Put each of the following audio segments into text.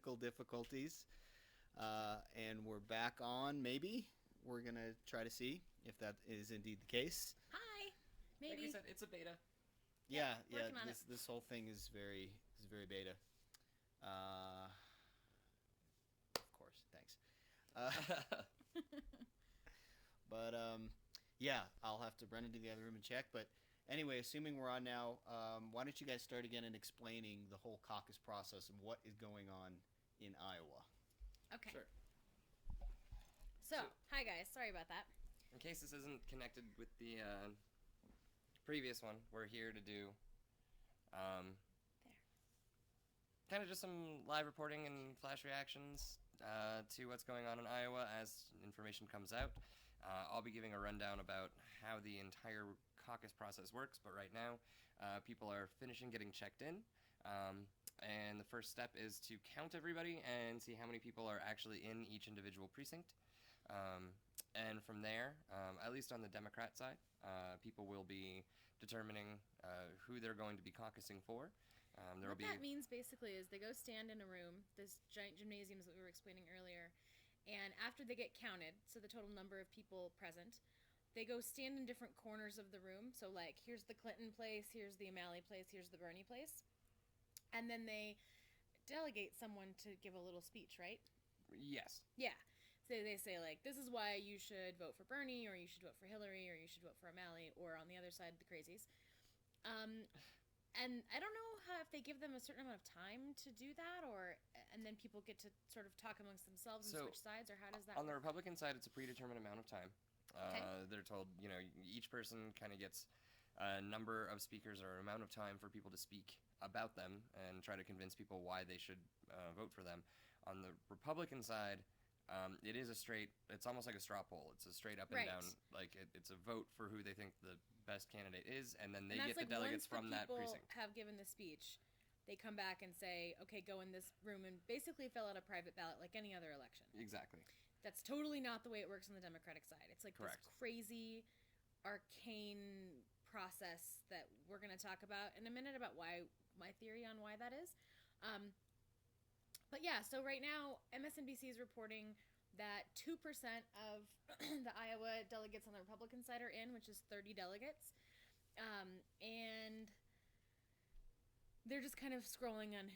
technical difficulties, and we're back on. Maybe we're gonna try to see if that is indeed the case. Hi. Like we Maybe. said, it's a beta. Yeah, working on this whole thing is very beta. Uh, of course, thanks. Uh, but yeah, I'll have to run into the other room and check. But anyway, assuming we're on now, why don't you guys start again and explaining the whole caucus process and what is going on in Iowa? Okay. Sure. So, hi guys. Sorry about that. In case this isn't connected with the previous one, we're here to do There. kind of just some live reporting and flash reactions to what's going on in Iowa as information comes out. I'll be giving a rundown about how the entire caucus process works, but right now people are finishing getting checked in. And the first step is to count everybody and see how many people are actually in each individual precinct. And from there, at least on the Democrat side, people will be determining who they're going to be caucusing for. What that means basically is they go stand in a room, this giant gymnasiums that we were explaining earlier, and after they get counted, so the total number of people present, they go stand in different corners of the room. So like, here's the Clinton place, here's the O'Malley place, here's the Bernie place. And then they delegate someone to give a little speech, right? Yes. Yeah. So they say, like, this is why you should vote for Bernie, or you should vote for Hillary, or you should vote for O'Malley, or on the other side, the crazies. And I don't know if they give them a certain amount of time to do that, and then people get to sort of talk amongst themselves and switch sides, or how does that On the work? Republican side, it's a predetermined amount of time. Okay. They're told, each person kind of gets a number of speakers or amount of time for people to speak about them and try to convince people why they should vote for them. On the Republican side, it is it's almost like a straw poll. It's a straight up and Right. down, like it's a vote for who they think the best candidate is, and then they And get that's the like delegates once from the that people precinct. have given the speech, they come back and say, okay, go in this room and basically fill out a private ballot like any other election. Exactly. That's totally not the way it works on the Democratic side. It's like Correct. this crazy, arcane process that we're going to talk about in a minute about my theory on why that is. But yeah, so right now, MSNBC is reporting that 2% of the Iowa delegates on the Republican side are in, which is 30 delegates. And they're just kind of scrolling on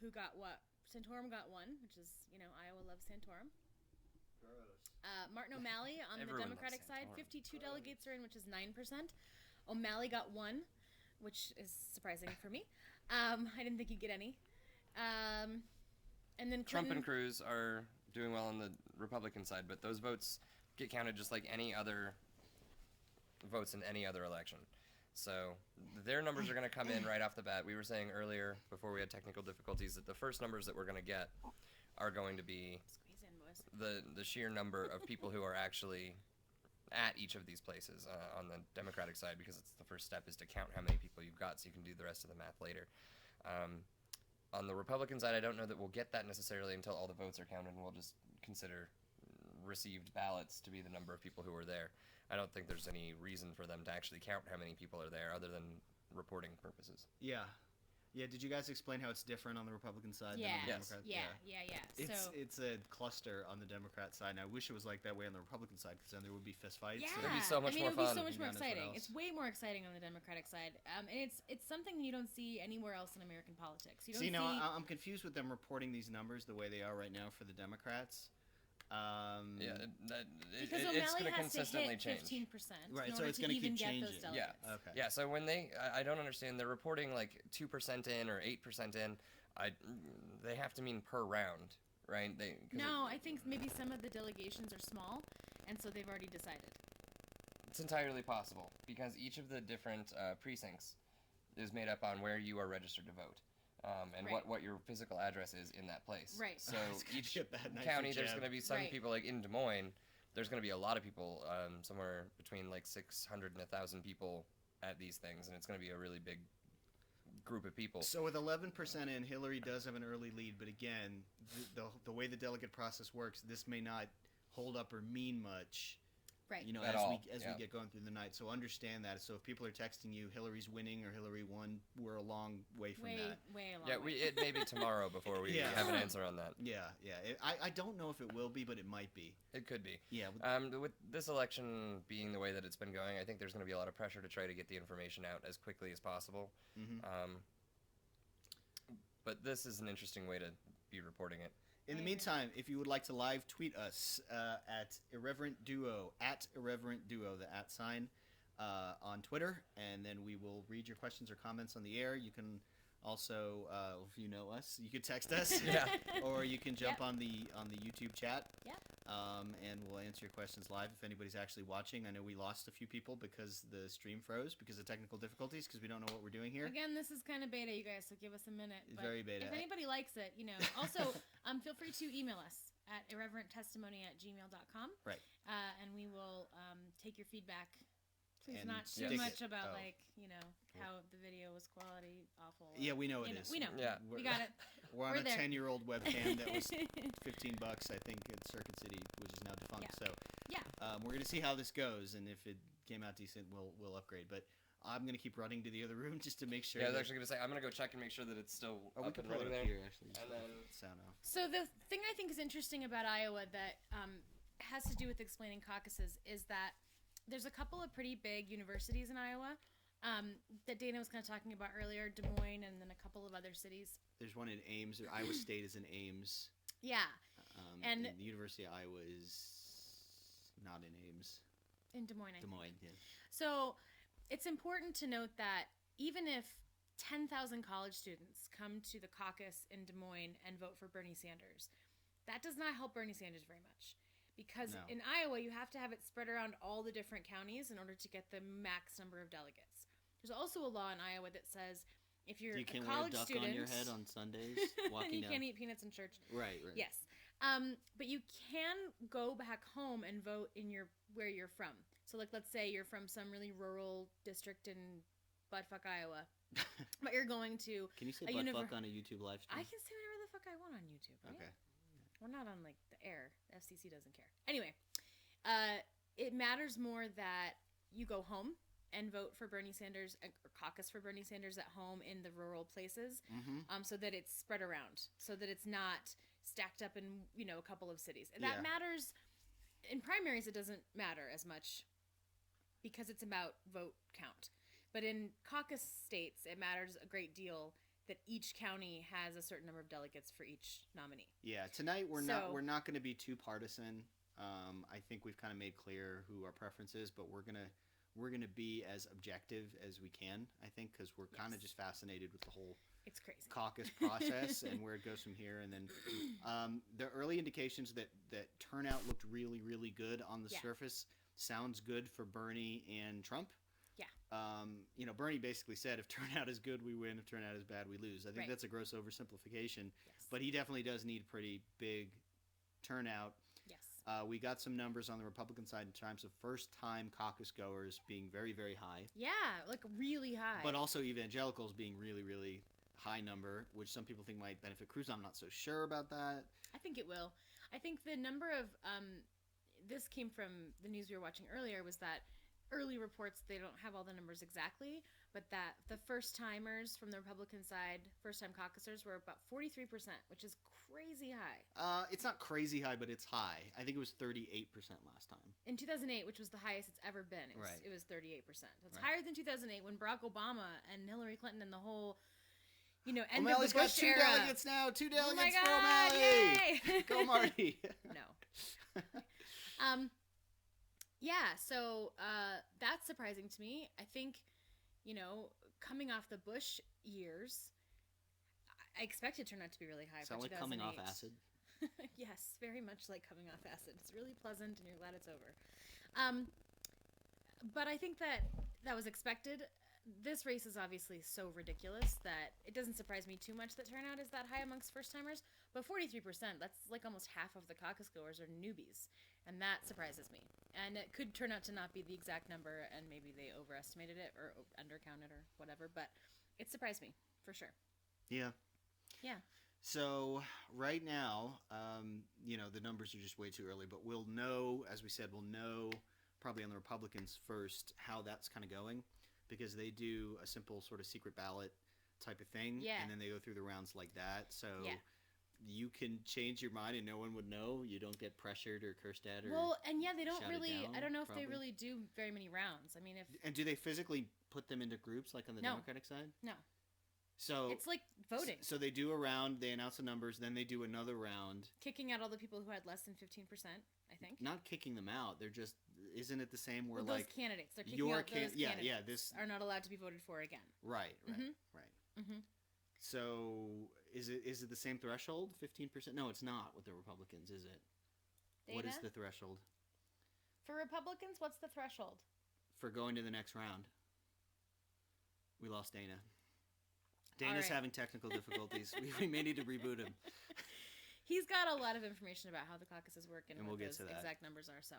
who got what. Santorum got one, which is, Iowa loves Santorum. Gross. Martin O'Malley on Everyone the Democratic loves side, Santorum. 52 delegates are in, which is 9%. O'Malley got one, which is surprising for me. I didn't think he'd get any. And then Trump Clinton, and Cruz are doing well on the Republican side, but those votes get counted just like any other votes in any other election. So their numbers are going to come in right off the bat. We were saying earlier, before we had technical difficulties, that the first numbers that we're going to get are going to be squeeze in, boys. the sheer number of people who are actually at each of these places on the Democratic side, because it's the first step is to count how many people you've got so you can do the rest of the math later. On the Republican side, I don't know that we'll get that necessarily until all the votes are counted, and we'll just consider received ballots to be the number of people who are there. I don't think there's any reason for them to actually count how many people are there other than reporting purposes. Yeah. Yeah, did you guys explain how it's different on the Republican side than on the Yes. Democrat? Yeah. So It's a cluster on the Democrat side, and I wish it was like that way on the Republican side, because then there would be fist fights. yeah, It'd be so much more it would be fun. so much more Who knows what exciting. else. It's way more exciting on the Democratic side, and it's something you don't see anywhere else in American politics. You don't See, now I'm confused with them reporting these numbers the way they are right now for the Democrats. Yeah, because it's O'Malley going to has consistently to hit change. 15%. Right, in so order it's to gonna even keep get changing. those Yeah. delegates. Okay. Yeah, so when I don't understand, they're reporting like 2% in or 8% in. They have to mean per round, right? No, I think maybe some of the delegations are small, and so they've already decided. It's entirely possible, because each of the different precincts is made up on where you are registered to vote. And Right. what your physical address is in that place. Right. So It's gonna each be a bad night for county, there's Jeb. going to be some Right. people, like in Des Moines, there's going to be a lot of people, somewhere between like 600 and 1,000 people at these things, and it's going to be a really big group of people. So with 11% in, Hillary does have an early lead, but again, the way the delegate process works, this may not hold up or mean much Right. You know, At as all, we get going through the night. So understand that. So if people are texting you, Hillary's winning or Hillary won, we're a long way from that. Way a long Yeah, way. it may be tomorrow before we Yeah. have an answer on that. Yeah, yeah. I don't know if it will be, but it might be. It could be. Yeah. With this election being the way that it's been going, I think there's going to be a lot of pressure to try to get the information out as quickly as possible. Mm-hmm. But this is an interesting way to be reporting it. In the meantime, if you would like to live tweet us at Irreverent Duo, the @sign on Twitter, and then we will read your questions or comments on the air. You can also, if you know us, you could text us, Yeah. or you can jump on the YouTube chat. Yeah. And we'll answer your questions live if anybody's actually watching. I know we lost a few people because the stream froze because of technical difficulties because we don't know what we're doing here. Again, this is kind of beta, you guys, so give us a minute. It's But very beta. If anybody likes it, Also, feel free to email us at irreverenttestimony@gmail.com. Right. And we will take your feedback. Please And not stick too it. much about Cool. how the video was quality awful. Yeah, we know it is. We know. Yeah. We got it. We're on We're a there. 10-year-old webcam that was $15, I think, at Circuit City, which is now defunct. Yeah. So Yeah. we're gonna see how this goes, and if it came out decent, we'll upgrade. But I'm gonna keep running to the other room just to make sure. Yeah, I was that- actually going to say, I'm going to go check and make sure that it's still we up can and pull it running up there. here actually. And then- sound off. So the thing I think is interesting about Iowa that has to do with explaining caucuses is that there's a couple of pretty big universities in Iowa that Dana was kind of talking about earlier, Des Moines, and then a couple of other cities. There's one in Ames. Or Iowa State is in Ames. Yeah, And the University of Iowa is not in Ames. in Des Moines. I Des think. Moines, yeah. So it's important to note that even if 10,000 college students come to the caucus in Des Moines and vote for Bernie Sanders, that does not help Bernie Sanders very much. Because No. in Iowa, you have to have it spread around all the different counties in order to get the max number of delegates. There's also a law in Iowa that says if you're You a can wear a college duck student, on your head on Sundays walking you down. can't eat peanuts in church. Right. Yes. But you can go back home and vote in where you're from. So, like, let's say you're from some really rural district in buttfuck Iowa, but you're going to. Can you say a butt univer- fuck on a YouTube live stream? I can say whatever the fuck I want on YouTube. Right? Okay. We're not on like the air. The FCC doesn't care. Anyway, it matters more that you go home and vote for Bernie Sanders or caucus for Bernie Sanders at home in the rural places, Mm-hmm. so that it's spread around, so that it's not stacked up in a couple of cities. And Yeah. that matters. In primaries, it doesn't matter as much because it's about vote count. But in caucus states, it matters a great deal that each county has a certain number of delegates for each nominee. Yeah. Tonight we're So- not going to be too partisan. I think we've kind of made clear who our preference is, but we're gonna be as objective as we can. I think because we're kind of Yes. just fascinated with the whole It's crazy. caucus process and where it goes from here. And then the early indications that turnout looked really, really good on the Yeah. surface sounds good for Bernie and Trump. Yeah. Bernie basically said if turnout is good, we win. If turnout is bad, we lose. I think Right. that's a gross oversimplification, Yes. but he definitely does need pretty big turnout. Yes. We got some numbers on the Republican side in terms of first-time caucus goers being very, very high, Yeah, like really high. but also evangelicals being really, really high number, which some people think might benefit Cruz. I'm not so sure about that. I think it will. I think the number of this came from the news we were watching earlier was that early reports, they don't have all the numbers exactly, but that the first timers from the Republican side, first time caucusers, were about 43%, which is crazy high. It's not crazy high, but it's high. I think it was 38% last time. In 2008, which was the highest it's ever been, Right. it was 38%. It's Right. higher than 2008 when Barack Obama and Hillary Clinton and the whole, end O'Malley's of the got Bush 2 era. delegates now. 2 Oh my delegates for God! O'Malley. Yay! Go Marty. No. Yeah, so that's surprising to me. I think, coming off the Bush years, I expected turnout to be really high Sound for like coming off 2008. acid. Yes, very much like coming off acid. It's really pleasant, and you're glad it's over. But I think that was expected. This race is obviously so ridiculous that it doesn't surprise me too much that turnout is that high amongst first-timers. But 43%, that's like almost half of the caucus goers are newbies. And that surprises me. And it could turn out to not be the exact number, and maybe they overestimated it or undercounted or whatever. But it surprised me, for sure. Yeah. Yeah. So right now, the numbers are just way too early, but we'll know, as we said, probably on the Republicans first, how that's kind of going, because they do a simple sort of secret ballot type of thing, Yeah. and then they go through the rounds like that. So Yeah. you can change your mind and no one would know. You don't get pressured or cursed at or. Well, and yeah, they don't shouted really. down, I don't know if probably. they really do very many rounds. I mean, if And do they physically put them into groups like on the No. Democratic side? No. So it's like voting, So they do a round, they announce the numbers, then they do another round. kicking out all the people who had less than 15%. I think. Not kicking them out. They're just. Isn't it the same where Well, those like candidates, they're kicking your out those yeah candidates this are not allowed to be voted for again. right. Mhm. Mm-hmm. So is it the same threshold? 15%? No, it's not with the Republicans, is it? Dana? What is the threshold For Republicans, what's the threshold? for going to the next round? We lost Dana. Dana's right. having technical difficulties. we may need to reboot him. He's got a lot of information about how the caucuses work and And what we'll get those to that. exact numbers are, so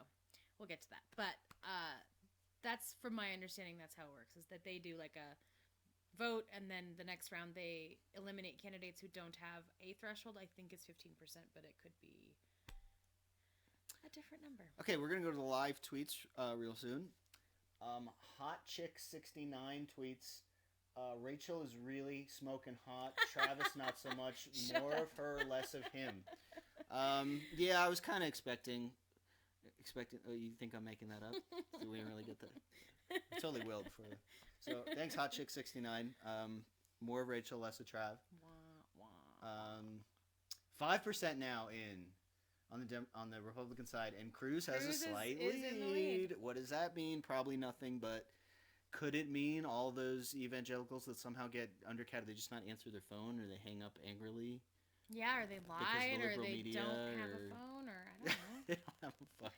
we'll get to that. But that's, from my understanding, that's how it works, is that they do like a vote, and then the next round they eliminate candidates who don't have a threshold. I think it's 15%, but it could be a different number. Okay, we're going to go to the live tweets real soon. Hot Chick 69 tweets, Rachel is really smoking hot. Travis, not so much. Shut More up. of her, less of him. Yeah, I was kind of expecting. Oh, you think I'm making that up? Did we really get that? I totally will before. So thanks, Hot Chick 69. More of Rachel, less of Trav. Wah, wah. 5% now on the Republican side, and Cruz has Cruz a slight is in the lead. What does that mean? Probably nothing, but could it mean all those evangelicals that somehow get undercounted, they just not answer their phone, or they hang up angrily? Yeah, or they lied, or liberal they media, don't have or- a phone, or I don't know. They don't have a phone.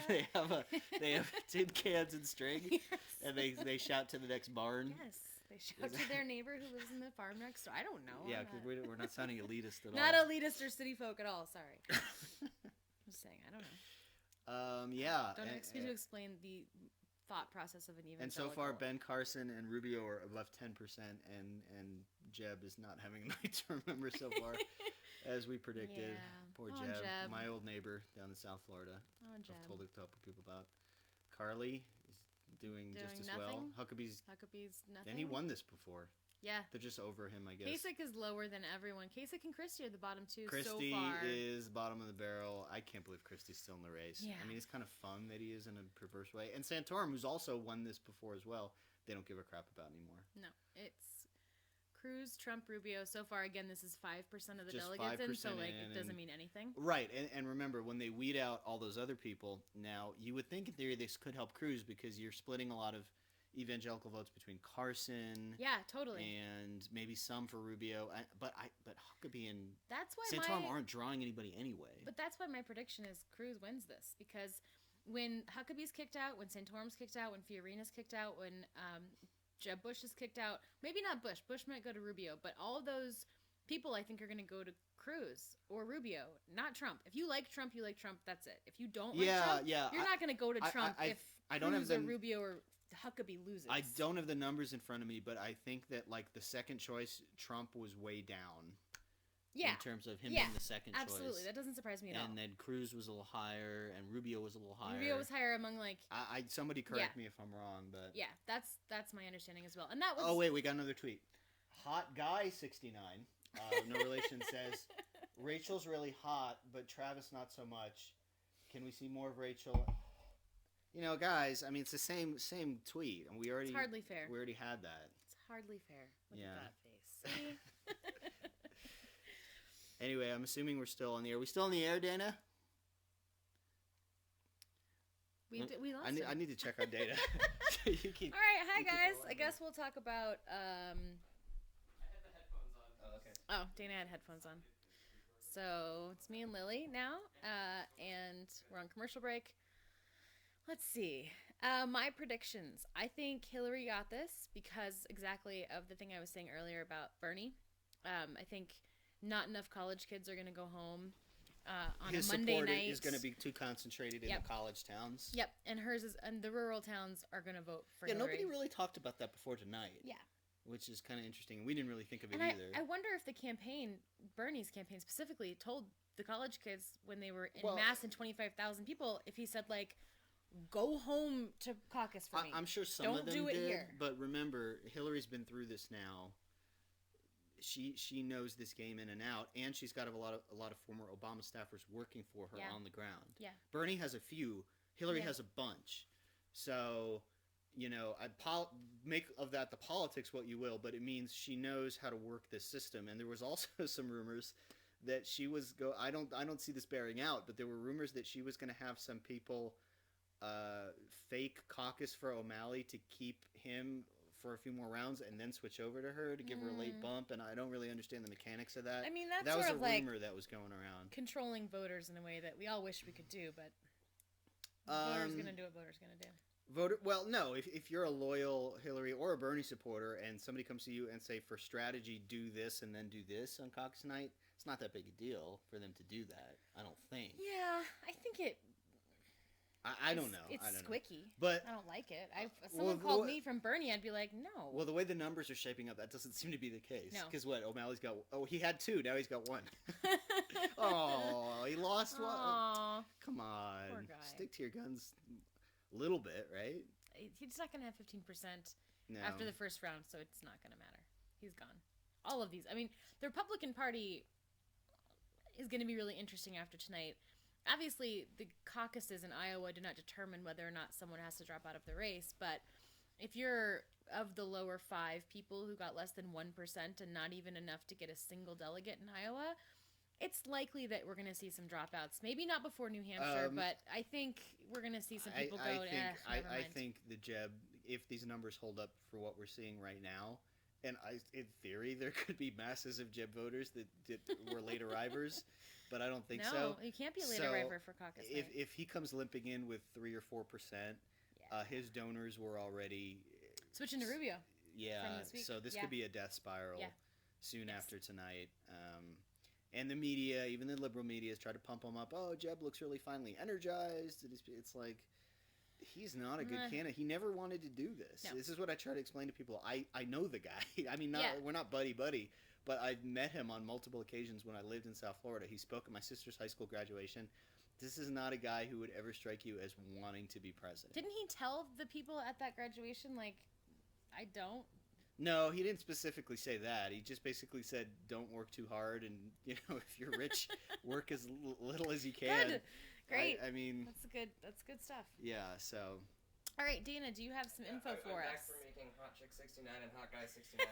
I don't know. They, they have tin cans and string, Yes. and they shout to the next barn. Yes, they shout to their neighbor who lives in the farm next door. I don't know. Yeah, I'm because not- we're not sounding elitist at not all. elitist or city folk at all. Sorry. I'm just saying. I don't know. Yeah. Don't expect me to explain the thought process of an evangelical. And so far, Ben Carson and Rubio are left 10%, and Jeb is not having a night to remember so far, as we predicted. Yeah. Poor Oh, Jeb, Jeb. my old neighbor down in South Florida. Oh, Jeb. I've told a couple people about. Carly is doing just as well. nothing? Huckabee's, Huckabee's nothing. and he won this before. Yeah. They're just over him, I guess. Kasich is lower than everyone. Kasich and Christie are the bottom two Christie so far. is bottom of the barrel. I can't believe Christie's still in the race. Yeah. I mean, it's kind of fun that he is in a perverse way. And Santorum, who's also won this before as well, they don't give a crap about anymore. No, it's Cruz, Trump, Rubio. So far, again, this is 5% of the Just delegates, and so 5% like in, it doesn't and- mean anything. Right, and remember, when they weed out all those other people, now you would think in theory this could help Cruz because you're splitting a lot of evangelical votes between Carson Yeah, totally. and maybe some for Rubio, but Huckabee and That's why Santorum my aren't drawing anybody anyway. But that's why my prediction is Cruz wins this, because when Huckabee's kicked out, when Santorum's kicked out, when Fiorina's kicked out, when Jeb Bush is kicked out, maybe not Bush. Bush might go to Rubio, but all of those people I think are going to go to Cruz or Rubio, not Trump. If you like Trump, you like Trump. That's it. If you don't like Trump, you're not going to go to Trump if I don't have Cruz or the- Rubio or Huckabee loses. I don't have the numbers in front of me, but I think that like the second choice, Trump was way down Yeah, in terms of him Yeah, being the second absolutely. choice. That doesn't surprise me at all. And then Cruz was a little higher, and Rubio was a little higher. Rubio was higher among like. Somebody correct me if I'm wrong, but Yeah, that's my understanding as well. And that was. oh wait, we got another tweet. Hot guy 69, no relation, says Rachel's really hot, but Travis not so much. Can we see more of Rachel? You know, guys, I mean it's the same tweet, and we already It's hardly fair. we already had that. It's hardly fair. Look Yeah. at that face. See? Anyway, I'm assuming we're still on the air. We still on the air, Dana? We lost I him. need to check our data. You keep. All right, hi you keep guys. going. I guess we'll talk about. I had the headphones on. Oh, okay. Oh, Dana had headphones on. So it's me and Lily now, and we're on commercial break. Let's see. My predictions. I think Hillary got this because exactly of the thing I was saying earlier about Bernie. I think not enough college kids are going to go home on His a Monday support night. is going to be too concentrated in Yep. the college towns. Yep, and hers is, and the rural towns are going to vote for Yeah, Hillary. nobody really talked about that before tonight. Yeah. Which is kind of interesting. We didn't really think of it And either. I wonder if the campaign Bernie's campaign specifically told the college kids when they were in Well, mass and 25,000 people, if he said like, go home to caucus for me. I'm sure some Don't of them do it did, here. but remember, Hillary's been through this now. She knows this game in and out, and she's got a lot of former Obama staffers working for her Yeah. on the ground. Yeah. Bernie has a few. Hillary Yeah. has a bunch. So, make of that the politics what you will, but it means she knows how to work this system. And there was also some rumors that she was I don't see this bearing out, but there were rumors that she was going to have some people fake caucus for O'Malley to keep him for a few more rounds and then switch over to her to give her a late bump, and I don't really understand the mechanics of that. I mean, that's that was sort a of like rumor that was going around. controlling voters in a way that we all wish we could do, but voters going to do what voters going to do. Well, no, if you're a loyal Hillary or a Bernie supporter and somebody comes to you and say, for strategy, do this and then do this on caucus night, it's not that big a deal for them to do that, I don't think. Yeah, I think it... I don't know. It's I don't squicky. know. But I don't like it. If someone called me from Bernie, I'd be like, no. Well, the way the numbers are shaping up, that doesn't seem to be the case. No. Because what, O'Malley's got... Oh, he had 2, now he's got 1. Oh, he lost 1. Aw. Come on. Poor guy. Stick to your guns a little bit, right? He's not going to have 15% No. after the first round, so it's not going to matter. He's gone. All of these. I mean, the Republican Party is going to be really interesting after tonight. Obviously, the caucuses in Iowa do not determine whether or not someone has to drop out of the race, but if you're of the lower 5 people who got less than 1% and not even enough to get a single delegate in Iowa, it's likely that we're going to see some dropouts. Maybe not before New Hampshire, but I think we're going to see some people go, never mind. I think the Jeb, if these numbers hold up for what we're seeing right now, and in theory, there could be masses of Jeb voters that were late arrivers, but I don't think so. No, you can't be a late arriver for caucus night. If he comes limping in with 3 or 4%, his donors were already... Switching to Rubio. Yeah, from this week. so this Yeah. could be a death spiral Yeah. soon Yes. after tonight. And the media, even the liberal media, has tried to pump him up. Oh, Jeb looks really finally energized. And it's like, he's not a good candidate. He never wanted to do this. No. This is what I try to explain to people. I know the guy. I mean, we're not buddy-buddy, but I've met him on multiple occasions when I lived in South Florida. He spoke at my sister's high school graduation. This is not a guy who would ever strike you as wanting to be president. Didn't he tell the people at that graduation, like, I don't? No, he didn't specifically say that. He just basically said, don't work too hard, and, if you're rich, work as little as you can. Good. Great. I mean... That's good stuff. Yeah, so... All right, Dana, do you have some info for I'm us? back for making Hot Chick 69 and Hot Guy 69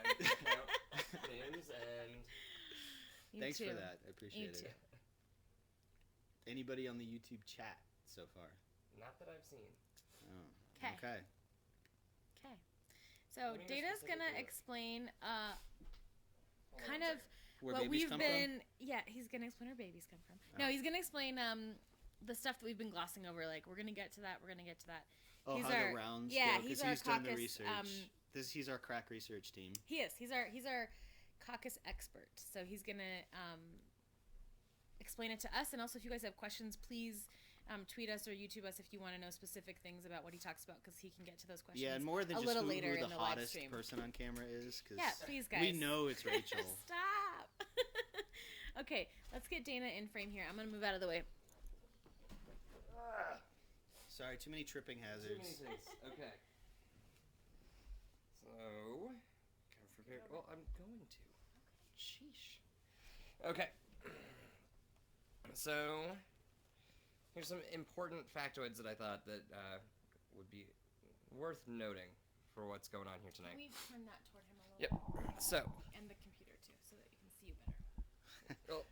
count names, and... You Thanks too. for that. I appreciate You it. Anybody on the YouTube chat so far? not that I've seen. Oh, 'Kay. okay. Okay. So What do you mean Dana's gonna specifically? explain Hold on kind a of second. Where what babies we've come been. Yeah, he's gonna explain where babies come from. No, Oh. he's gonna explain the stuff that we've been glossing over. Like we're gonna get to that. We're gonna get to that. Oh, He's how our- the rounds yeah, go, he's 'cause our he's done the caucus, research. He's our crack research team. He is. He's our caucus expert. So he's gonna explain it to us. And also, if you guys have questions, please tweet us or YouTube us if you want to know specific things about what he talks about, because he can get to those questions. Yeah, and more than a just little who later the in the live hottest stream. person on camera is. Cause Yeah, please, guys. we know it's Rachel. Stop. Okay, let's get Dana in frame here. I'm gonna move out of the way. Sorry, too many tripping Too many hazards. things. Okay. So, gotta prepare. Well, I'm going to. Sheesh. Okay. So, here's some important factoids that I thought that would be worth noting for what's going on here tonight. Can we turn that toward him a little Yep. So, bit? And the computer too, so that you can see you better. well,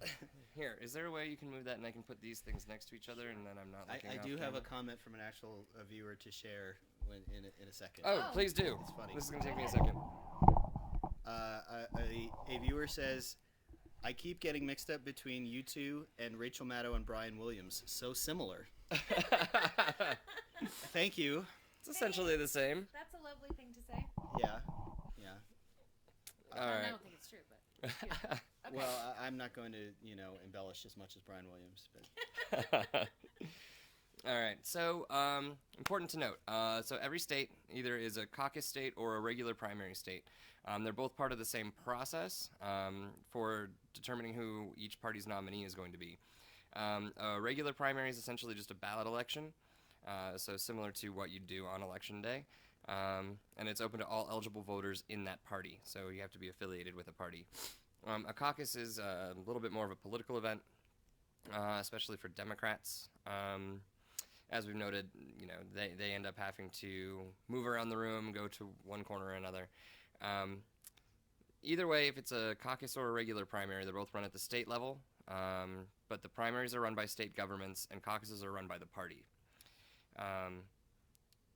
here, is there a way you can move that and I can put these things next to each other and then I'm not looking I off do have a camera? comment from an actual viewer to share in a second. Oh, Oh. please do. It's funny. This is going to take me a second. A viewer says, I keep getting mixed up between you two and Rachel Maddow and Brian Williams. So similar. Thank you. It's essentially the same. That's a lovely thing to say. Yeah. All I right. don't think it's true, but it's cute. Okay. Well, I'm not going to, embellish as much as Brian Williams. But All right. So, important to note. So every state either is a caucus state or a regular primary state. They're both part of the same process for determining who each party's nominee is going to be. A regular primary is essentially just a ballot election, so similar to what you do on Election Day. And it's open to all eligible voters in that party, so you have to be affiliated with a party. A caucus is a little bit more of a political event, especially for Democrats. As we've noted, they end up having to move around the room, go to one corner or another. Either way, if it's a caucus or a regular primary, they're both run at the state level, but the primaries are run by state governments and caucuses are run by the party.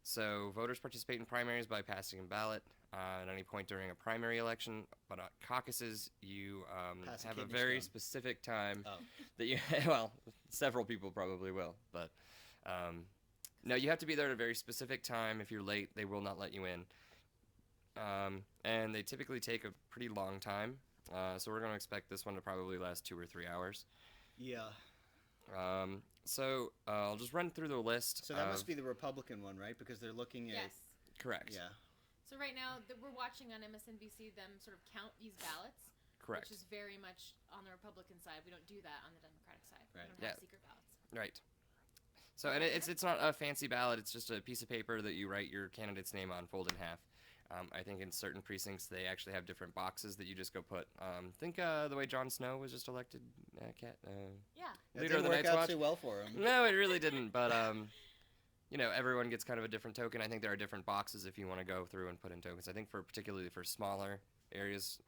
So voters participate in primaries by passing a ballot at any point during a primary election, but at caucuses you have a very specific time that you, well, several people probably will, but no, you have to be there at a very specific time. If you're late, they will not let you in. And they typically take a pretty long time, so we're going to expect this one to probably last 2 or 3 hours. Yeah. So I'll just run through the list. So that must be the Republican one, right? Because they're looking at... Yes. Correct. Yeah. So right now, we're watching on MSNBC them sort of count these ballots. Correct. Which is very much on the Republican side. We don't do that on the Democratic side. Right. We don't have secret ballots. Right. So, and it's not a fancy ballot. It's just a piece of paper that you write your candidate's name on, fold in half. I think in certain precincts they actually have different boxes that you just go put. Think the way Jon Snow was just elected leader of the Night's Watch. Too well for him. No, it really didn't. But everyone gets kind of a different token. I think there are different boxes if you want to go through and put in tokens. I think particularly for smaller areas,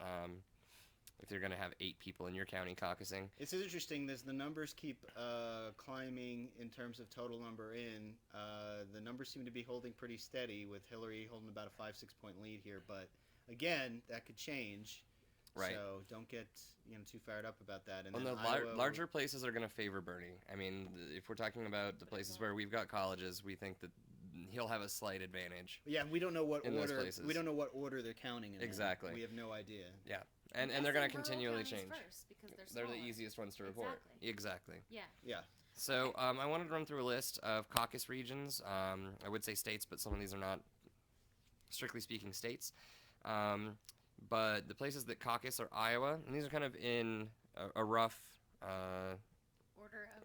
if you're going to have 8 people in your county caucusing. It's interesting. The numbers keep climbing in terms of total number in. The numbers seem to be holding pretty steady, with Hillary holding about a 5-6 point lead here. But again, that could change. Right. So don't get too fired up about that. And well, then the larger places are going to favor Bernie. I mean, if we're talking about the places where we've got colleges, we think that he'll have a slight advantage. Yeah, we don't know what in order. those places. We don't know what order they're counting in. Exactly. We have no idea. Yeah, and they're going to continually change. First because they're the easiest ones to report. Exactly. Yeah. Yeah. So I wanted to run through a list of caucus regions. I would say states, but some of these are not, strictly speaking, states. But the places that caucus are Iowa, and these are kind of in a rough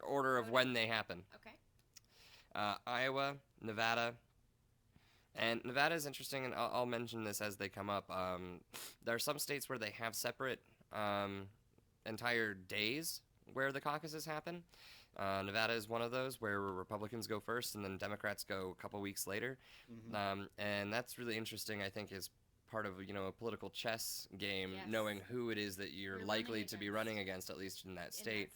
order of when they happen. Okay. Iowa, Nevada, and Nevada is interesting, and I'll mention this as they come up. There are some states where they have separate entire days where the caucuses happen. Nevada is one of those where Republicans go first and then Democrats go a couple weeks later. Mm-hmm. And that's really interesting, I think, is part of a political chess game, Yes. knowing who it is that you're likely to be against. running against, at least in that state,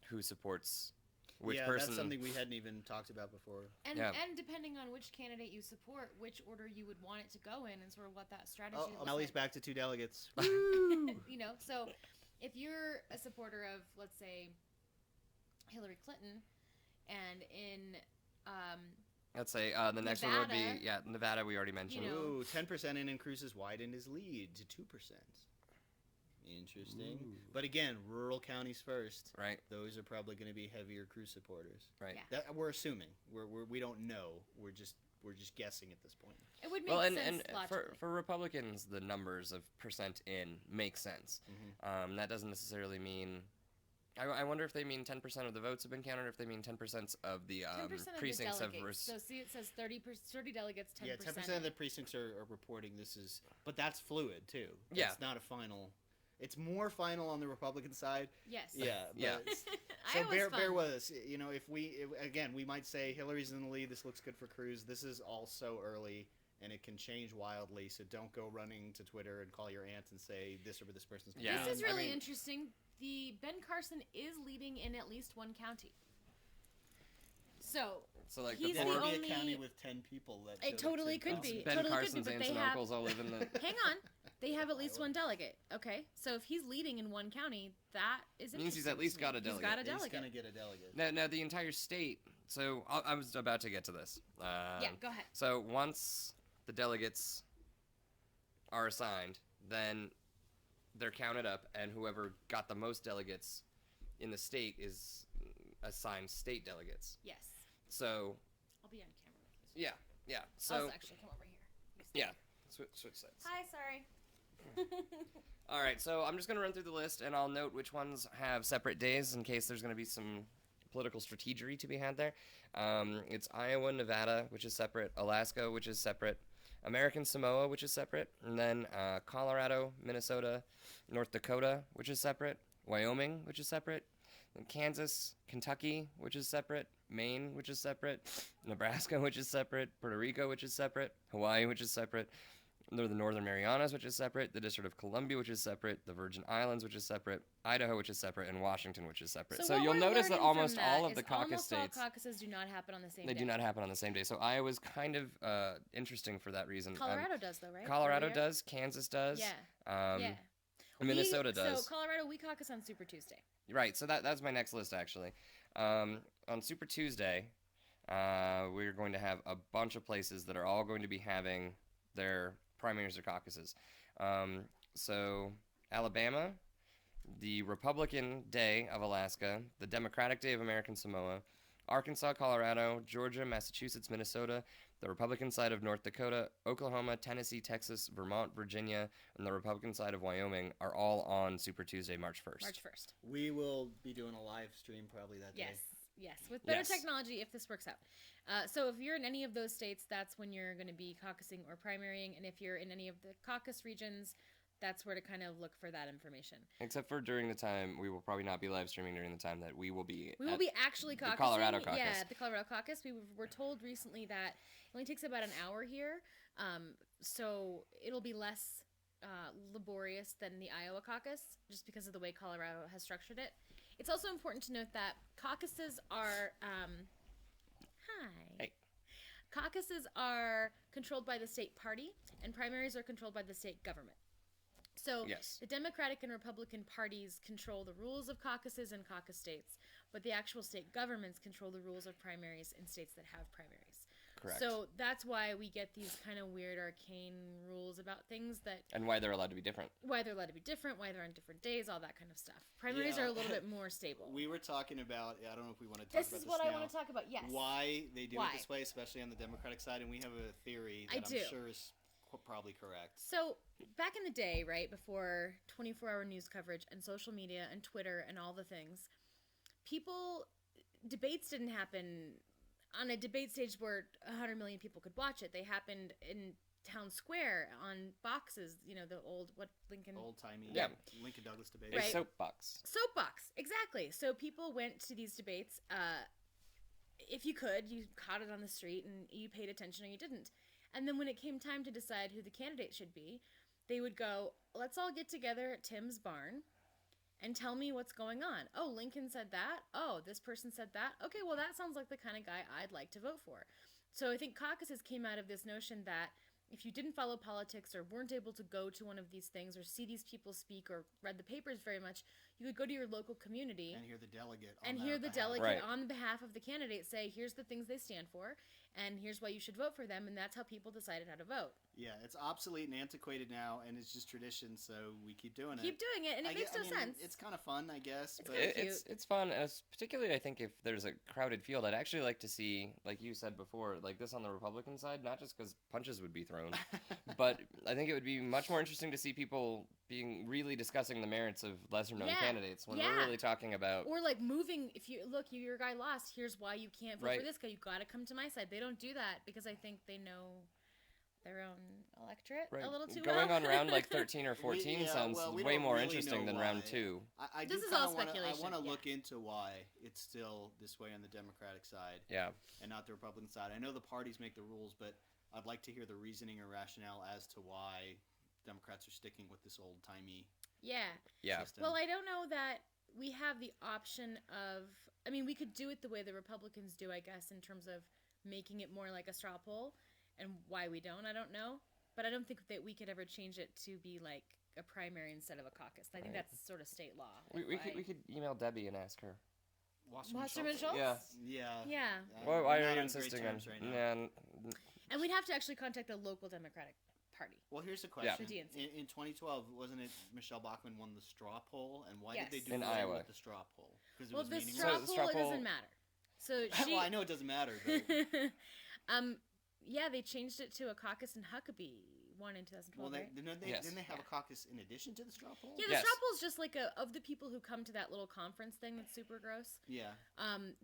who supports which yeah, person. That's something we hadn't even talked about before. And depending on which candidate you support, which order you would want it to go in, and sort of what that strategy looks Ellie's like. back to 2 delegates. So if you're a supporter of, let's say, Hillary Clinton, and in let's say the next one would be Nevada. We already mentioned. Ooh, 10% in, and Cruz has widened his lead to 2%. Interesting. Ooh. But again, rural counties first. Right. Those are probably going to be heavier Cruz supporters. Right. Yeah. That we're assuming. We don't know. We're just guessing at this point. It would make sense and logically. for Republicans, the numbers of percent in make sense. Mm-hmm. That doesn't necessarily mean. I wonder if they mean 10% of the votes have been counted, or if they mean 10% of the 10% precincts of have. the so see, it says 30 delegates, 10%. Yeah, 10% of the precincts are reporting this is, but that's fluid too. It's not a final. It's more final on the Republican side. Yes. Yeah. Yeah. So bear with us. If we might say Hillary's in the lead. This looks good for Cruz. This is all so early, and it can change wildly. So don't go running to Twitter and call your aunt and say this or this person's going to Yeah. This is really interesting. The Ben Carson is leading in at least one county. So like he's There the could only. be a county with 10 people. That It totally could be. Ben Totally Carson's could be, but aunts they and have. uncles all live in the. Hang on, they have at least one delegate. Okay, so if he's leading in one county, that is Means he's at least got a delegate. He's got a He's delegate. going to get a delegate. Now the entire state. So I was about to get to this. Yeah, go ahead. So once the delegates are assigned, then they're counted up, and whoever got the most delegates in the state is assigned state delegates. Yes. So I'll be on camera with you. yeah. So I'll actually come over here. yeah, Switch sides. Hi, sorry. All right, so I'm just going to run through the list, and I'll note which ones have separate days in case there's going to be some political strategery to be had there. It's Iowa, Nevada, which is separate, Alaska, which is separate, American Samoa, which is separate, and then Colorado, Minnesota, North Dakota, which is separate, Wyoming, which is separate, and Kansas, Kentucky, which is separate, Maine, which is separate, Nebraska, which is separate, Puerto Rico, which is separate, Hawaii, which is separate, the Northern Marianas, which is separate, the District of Columbia, which is separate, the Virgin Islands, which is separate, Idaho, which is separate, and Washington, which is separate. So what you'll we're notice that learning almost from that all of the is caucus almost states, all caucuses do not happen on the same they day. do not happen on the same day. So Iowa's kind of interesting for that reason. Colorado does, though, right? Colorado Every year? does, Kansas does, Yeah. Yeah. Minnesota does. So Colorado, we caucus on Super Tuesday. Right, so that's my next list, actually. On Super Tuesday, we're going to have a bunch of places that are all going to be having their primaries or caucuses. So Alabama, the Republican Day of Alaska, the Democratic Day of American Samoa, Arkansas, Colorado, Georgia, Massachusetts, Minnesota, the Republican side of North Dakota, Oklahoma, Tennessee, Texas, Vermont, Virginia, and the Republican side of Wyoming are all on Super Tuesday, March 1st. March 1st. We will be doing a live stream probably that day. Yes. With better Yes. technology, if this works out. So if you're in any of those states, that's when you're going to be caucusing or primarying. And if you're in any of the caucus regions, that's where to kind of look for that information. Except for during the time, we will probably not be live streaming during the time that we will be. We will be actually caucusing. the Colorado caucus. Yeah, the Colorado caucus. We were told recently that it only takes about an hour here, so it'll be less laborious than the Iowa caucus, just because of the way Colorado has structured it. It's also important to note that caucuses are Hey. Caucuses are controlled by the state party, and primaries are controlled by the state government. So Yes. the Democratic and Republican parties control the rules of caucuses in caucus states, but the actual state governments control the rules of primaries in states that have primaries. Correct. So that's why we get these kind of weird arcane rules about things that And why they're allowed to be different. why they're allowed to be different, why they're on different days, all that kind of stuff. Primaries Yeah. are a little bit more stable. We were talking about, I don't know if we want to talk This about is this what now, I want to talk about. Yes. why they do Why? it this way, especially on the Democratic side, and we have a theory I that do. I'm sure is probably correct. So back in the day, right before 24-hour news coverage and social media and Twitter and all the things, debates didn't happen on a debate stage where 100 million people could watch it. They happened in town square on boxes, the old Lincoln Old-timey Yeah. Lincoln Douglas debate. A Right. soapbox. soapbox, exactly. So people went to these debates. If you could, you caught it on the street and you paid attention, or you didn't. And then when it came time to decide who the candidate should be, they would go, let's all get together at Tim's barn and tell me what's going on. Oh, Lincoln said that. Oh, this person said that. Okay, well, that sounds like the kind of guy I'd like to vote for. So I think caucuses came out of this notion that if you didn't follow politics or weren't able to go to one of these things or see these people speak or read the papers very much, you could go to your local community And hear the delegate on and their hear the behalf. delegate Right. on behalf of the candidate say, here's the things they stand for, and here's why you should vote for them, and that's how people decided how to vote. Yeah, it's obsolete and antiquated now, and it's just tradition, so we keep doing it. Keep doing it, and it makes no sense. It's kind of fun, I guess. It's But kinda cute. It's fun, and particularly I think if there's a crowded field, I'd actually like to see, like you said before, like this on the Republican side, not just because punches would be thrown, but I think it would be much more interesting to see people being really discussing the merits of lesser known Yeah. candidates when Yeah. we're really talking about. Or like moving, if you look, your guy lost, here's why you can't vote Right. for this guy. You got to come to my side. They don't do that because I think they know their own electorate Right. a little too Going well. on round like 13 or 14 sounds we way don't more really interesting know than round why. 2. I This do is all kinda wanna- speculation, I want to yeah. look into why it's still this way on the Democratic side Yeah. and not the Republican side. I know the parties make the rules, but I'd like to hear the reasoning or rationale as to why Democrats are sticking with this old-timey Yeah. Yeah. system. Well, I don't know that we have the option of. I mean, we could do it the way the Republicans do, I guess, in terms of making it more like a straw poll. And why we don't, I don't know. But I don't think that we could ever change it to be like a primary instead of a caucus. I think Right. that's sort of state law. We could email Debbie and ask her. Wasserman Schultz? Yeah. Yeah. Yeah. Why We're are not you on great insisting on? terms right now. Yeah, And we'd have to actually contact the local Democratic Party. Well, here's the question. The DNC. In 2012, wasn't it Michelle Bachmann won the straw poll? And why Yes. did they do In away Iowa. with the straw poll? Because it Well, was the meaningless? straw the poll, straw it poll- doesn't matter. So she. Well, I know it doesn't matter, but Yeah, they changed it to a caucus in Huckabee one in 2012, Well, right? Yes. didn't they have a caucus in addition to the straw poll? Yeah, the Yes. straw poll is just like of the people who come to that little conference thing that's super gross. Yeah.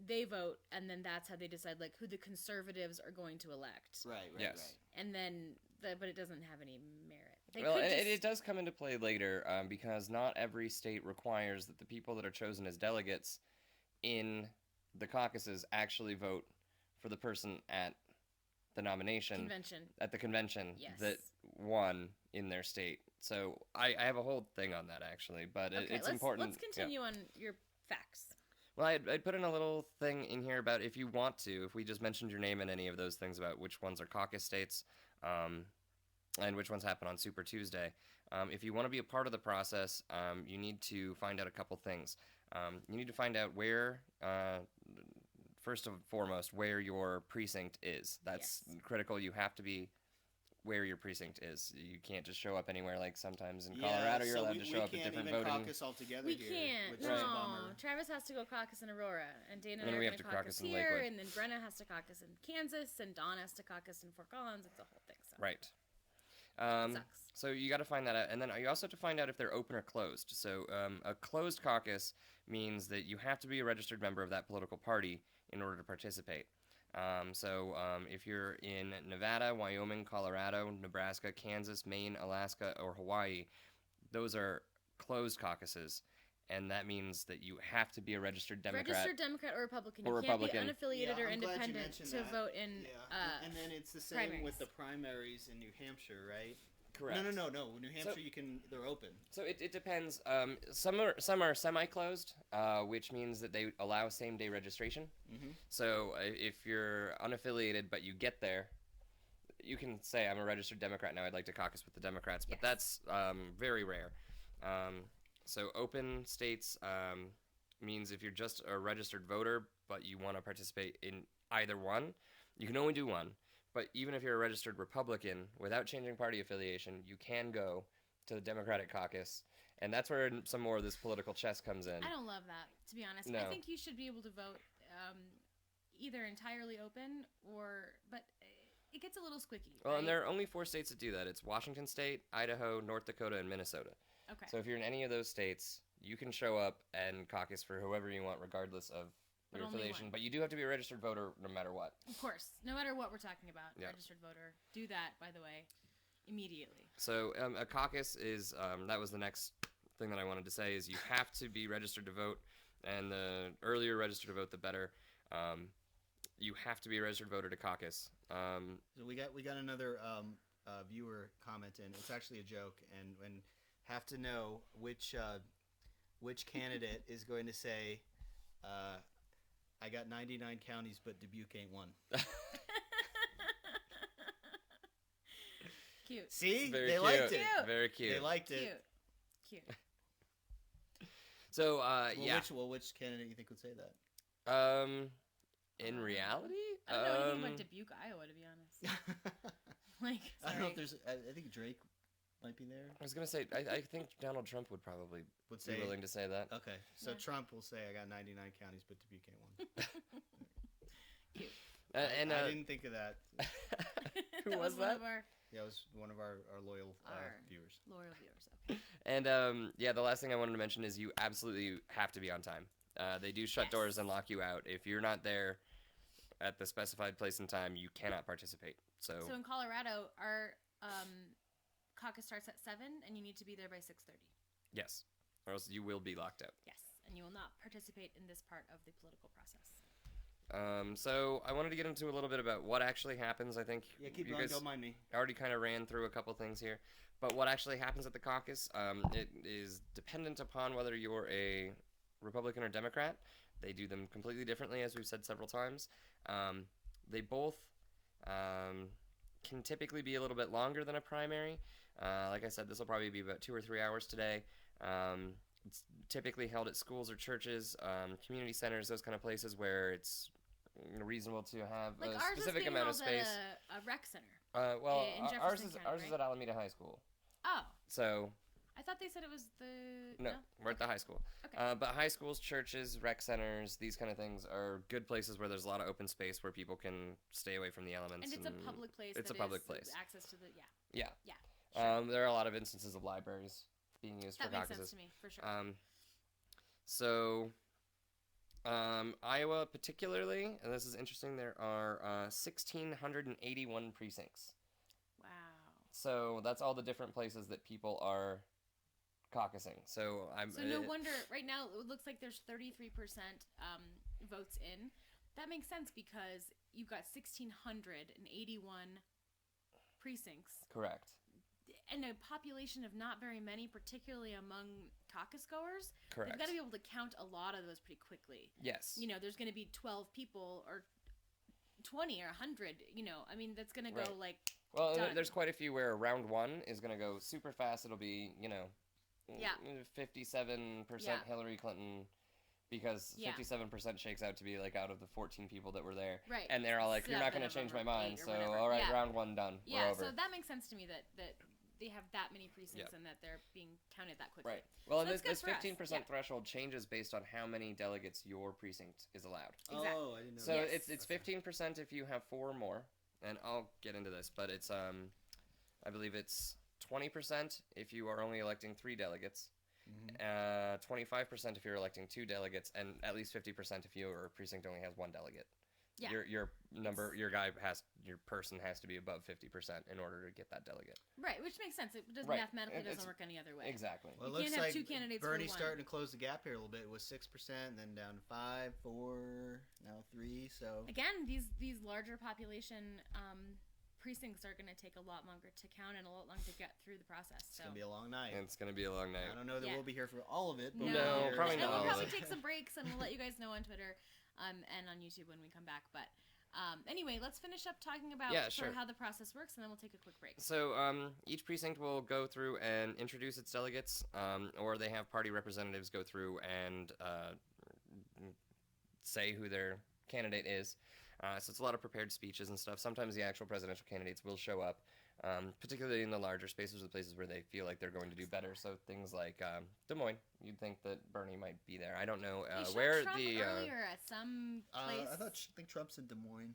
They vote, and then that's how they decide like who the conservatives are going to elect. Right. Yes. And then, but it doesn't have any merit. They Well, could and just, it does come into play later because not every state requires that the people that are chosen as delegates in the caucuses actually vote for the person at the nomination convention. at the convention Yes. that won in their state. So I have a whole thing on that actually, but it's important. Let's continue on your facts. Well, I'd put in a little thing in here about if you want to, if we just mentioned your name in any of those things about which ones are caucus states, and which ones happen on Super Tuesday. If you want to be a part of the process, you need to find out a couple things. You need to find out where, first and foremost, where your precinct is. That's critical. You have to be where your precinct is. You can't just show up anywhere. Like sometimes in Colorado, you're allowed to show up at different voting. We can't even caucus altogether We here, can't. which is a No, bummer. Travis has to go caucus in Aurora, and Dana and And I we are have going to to caucus caucus in here, Lakewood. and then Brenna has to caucus in Kansas, and Dawn has to caucus in Fort Collins. It's a whole thing. So Right. it sucks. So you got to find that out, and then you also have to find out if they're open or closed. So a closed caucus means that you have to be a registered member of that political party in order to participate. If you're in Nevada, Wyoming, Colorado, Nebraska, Kansas, Maine, Alaska, or Hawaii, those are closed caucuses, and that means that you have to be a registered Democrat. Registered Democrat or Republican. Or You can't Republican. be unaffiliated or I'm glad you independent mentioned to that. vote in. Yeah. And then it's the same primaries. with the primaries in New Hampshire, right? Correct. No. New Hampshire, they're open. So it depends. Some are semi-closed, which means that they allow same-day registration. Mm-hmm. So if you're unaffiliated but you get there, you can say, I'm a registered Democrat now, I'd like to caucus with the Democrats, but that's very rare. So open states means if you're just a registered voter but you want to participate in either one, you can only do one. But even if you're a registered Republican, without changing party affiliation, you can go to the Democratic caucus. And that's where some more of this political chess comes in. I don't love that, to be honest. No. I think you should be able to vote either entirely open but it gets a little squicky. Well, right? and there are only 4 states that do that. It's Washington State, Idaho, North Dakota, and Minnesota. Okay. So if you're in any of those states, you can show up and caucus for whoever you want, regardless of But your only affiliation. one. But you do have to be a registered voter no matter what. Of course, no matter what we're talking about, Yeah. registered voter. Do that, by the way, immediately. So a caucus is, that was the next thing that I wanted to say, is you have to be registered to vote, and the earlier registered to vote, the better. You have to be a registered voter to caucus. So we got another viewer comment in. It's actually a joke, and have to know which candidate is going to say, I got 99 counties, but Dubuque ain't one. Cute. See, Very they cute. liked it. Cute. Very cute. They liked it. Cute. So, Well, yeah. which candidate you think would say that? In reality, I don't know anything about Dubuque, Iowa, to be honest. Like, I don't know if sorry. there's. I think Drake might be there. I was gonna say, I think Donald Trump would probably Would be say. willing to say that. Okay, so Yeah. Trump will say, "I got 99 counties, but Dubuque ain't one." Cute. I didn't think of that. Who That was one that? of our Yeah, it was one of our loyal Our- viewers. loyal viewers. Okay. And yeah, the last thing I wanted to mention is you absolutely have to be on time. They do shut Yes. doors and lock you out. If you're not there at the specified place and time, you cannot participate. So So in Colorado, our caucus starts at 7, and you need to be there by 6:30. yes, or else you will be locked out. Yes, and you will not participate in this part of the political process. So I wanted to get into a little bit about what actually happens. I think Yeah, keep you going. guys Don't mind me. already kind of ran through a couple things here, but what actually happens at the caucus, it is dependent upon whether you're a Republican or Democrat. They do them completely differently, as we've said several times. They both can typically be a little bit longer than a primary. Like I said, this will probably be about 2 or 3 hours today. It's typically held at schools or churches, community centers, those kind of places where it's reasonable to have Like a ours specific is being amount of held space. at a rec center. Well, in ours Jefferson is County, ours is right? at Alameda High School. Oh, So I thought they said it was the... No, we're at the high school. Okay. But high schools, churches, rec centers, these kind of things are good places where there's a lot of open space where people can stay away from the elements. And it's a public place. It's that a public is place. Access to the... Yeah. Yeah. Yeah. Sure. There are a lot of instances of libraries being used That for makes caucuses. sense to me, for sure. So, Iowa particularly, and this is interesting, there are 1,681 precincts. Wow. So that's all the different places that people are caucusing. So no wonder right now it looks like there's 33% votes in. That makes sense because you've got 1,681 precincts. Correct. And a population of not very many, particularly among caucus goers. Correct. They've got to be able to count a lot of those pretty quickly. Yes. You know, there's going to be 12 people or 20 or 100. You know, I mean, that's going to go Right. like. Well, done. there's quite a few where round one is going to go super fast. It'll be, 57% Yeah. Hillary Clinton, because Yeah. 57% shakes out to be like out of the 14 people that were there. Right. And they're all like, you're not going to Seven change of my them or mind. eight or So, whatever. all right, Yeah. round one done. Yeah, We're over. so that makes sense to me that they have that many precincts Yep. and that they're being counted that quickly. Right. Well, So and that's good this for us. 15% Yeah. threshold changes based on how many delegates your precinct is allowed. Exactly. Oh, I didn't know. So Yes. it's 15% if you have 4 or more, and I'll get into this, but it's I believe it's 20% if you are only electing 3 delegates, 25% if you're electing 2 delegates, and at least 50% if your precinct only has 1 delegate. Yeah. Your person has to be above 50% in order to get that delegate. Right, which makes sense. It does Right. mathematically It's- doesn't work any other way. Exactly. Well, it You looks can't have like 2 candidates for Bernie's one. starting to close the gap here a little bit. It was 6%, then down to 5, 4, now 3. So Again, these larger population precincts are going to take a lot longer to count and a lot longer to get through the process. it's So gonna be a long night. It's going to be a long night. I don't know that Yeah. we'll be here for all of it. But no, No, we'll be probably here and not we'll all of probably it. take some breaks and we'll let you guys know on Twitter and on YouTube when we come back. But anyway, let's finish up talking about Yeah, sort of sure. how the process works, and then we'll take a quick break. So each precinct will go through and introduce its delegates, or they have party representatives go through and say who their candidate is. So it's a lot of prepared speeches and stuff. Sometimes the actual presidential candidates will show up, particularly in the larger spaces or the places where they feel like they're going to do better. So things like Des Moines, you'd think that Bernie might be there. I don't know They showed where Trump the earlier at some place. I think Trump's in Des Moines.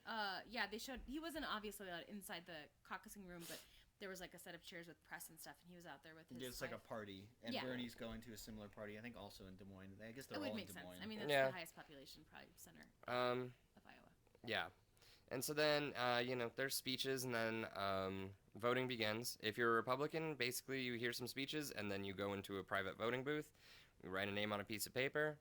Yeah, they showed he wasn't obviously inside the caucusing room, but there was like a set of chairs with press and stuff, and he was out there with his. It's like a wife. party, and Yeah. Bernie's going to a similar party. I think also in Des Moines. I guess they're It would all in make Des sense. Moines. I mean, that's Yeah. the highest population probably center um, of Iowa. Yeah. And so then, there's speeches, and then voting begins. If you're a Republican, basically you hear some speeches, and then you go into a private voting booth. You write a name on a piece of paper,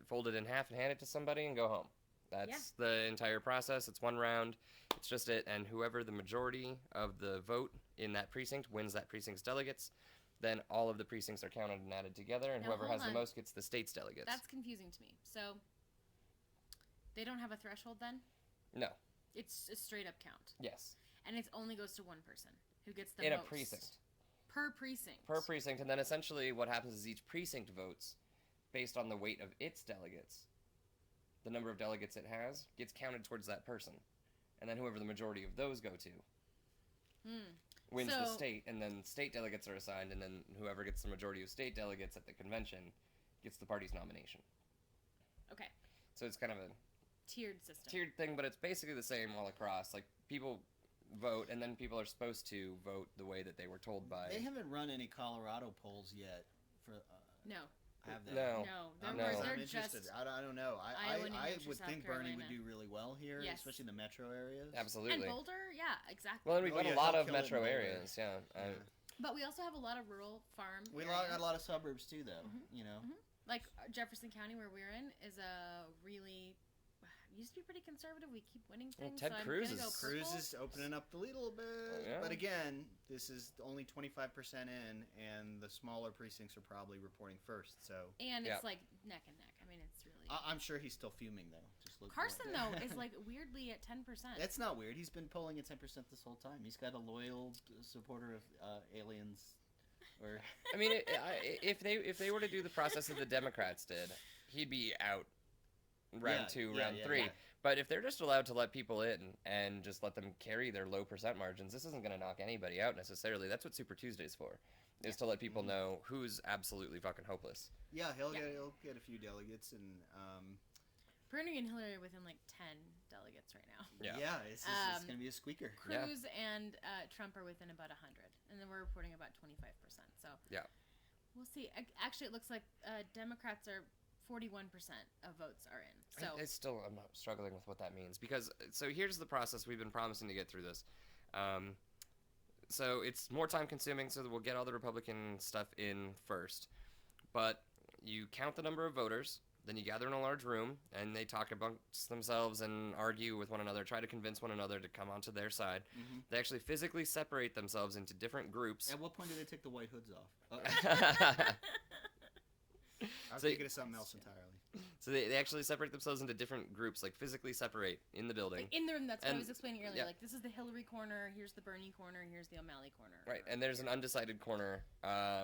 fold it in half and hand it to somebody, and go home. That's the entire process. It's one round. It's just it. And whoever the majority of the vote in that precinct wins that precinct's delegates, then all of the precincts are counted and added together, and Now, whoever hold has the on. most gets the state's delegates. That's confusing to me. So they don't have a threshold then? No. It's a straight up count, Yes. and it only goes to one person who gets the In a most precinct. per precinct. Per precinct, and then essentially what happens is each precinct votes based on the weight of its delegates. The number of delegates it has gets counted towards that person, and then whoever the majority of those go to wins the So- state, and then state delegates are assigned, and then whoever gets the majority of state delegates at the convention gets the party's nomination. Okay, So it's kind of a tiered system. tiered thing, but it's basically the same all across. Like, people vote, and then people are supposed to vote the way that they were told by. They haven't run any Colorado polls yet. For No, have they? No. no, I'm, No. they're I'm interested. just I don't know. Iowa, New I Hampshire, would South think Bernie Carolina. would do really well here, Yes. especially in the metro areas. Absolutely. and Boulder. Yeah, exactly. Well, and we've Oh, got yeah, a lot he'll of kill it in metro Boulder. areas, yeah. Yeah. But we also have a lot of rural farm. We areas. got a lot of suburbs too, though. You know. Like Jefferson County, where we're in, is a really used to be pretty conservative. We keep winning Well, things. Ted so I'm Cruz gonna go is- purple. Cruz is opening up the lead a little bit, Yeah. but again, this is only 25% in, and the smaller precincts are probably reporting first. So and Yeah. it's like neck and neck. I mean, it's really. I'm sure he's still fuming though. Just look Carson though is like weirdly at 10%. That's not weird. He's been polling at 10% this whole time. He's got a loyal supporter of aliens. Or I mean, if they were to do the process that the Democrats did, he'd be out round 2, round 3. yeah. But if they're just allowed to let people in and just let them carry their low percent margins, this isn't going to knock anybody out necessarily. That's what Super Tuesday's for. is to let people know who's absolutely fucking hopeless. Yeah, he'll Yeah. get a few delegates, and Bernie and Hillary are within like 10 delegates right now. Yeah. it's gonna be a squeaker. Yeah. Cruz and Trump are within about 100, and then we're reporting about 25%. So Yeah. we'll see. Actually, it looks like Democrats are 41% of votes are in. So I'm not struggling with what that means, because so here's the process we've been promising to get through this. So it's more time consuming, so that we'll get all the Republican stuff in first, but you count the number of voters, then you gather in a large room, and they talk amongst themselves and argue with one another, try to convince one another to come onto their side. Mm-hmm. They actually physically separate themselves into different groups. At what point do they take the white hoods off? I was So- thinking of something else entirely. So they actually separate themselves into different groups, like physically separate in the building. like in the room, that's what I And- was explaining earlier. yeah. Like this is the Hillary corner, here's the Bernie corner, here's the O'Malley corner. Right, and there's an undecided corner,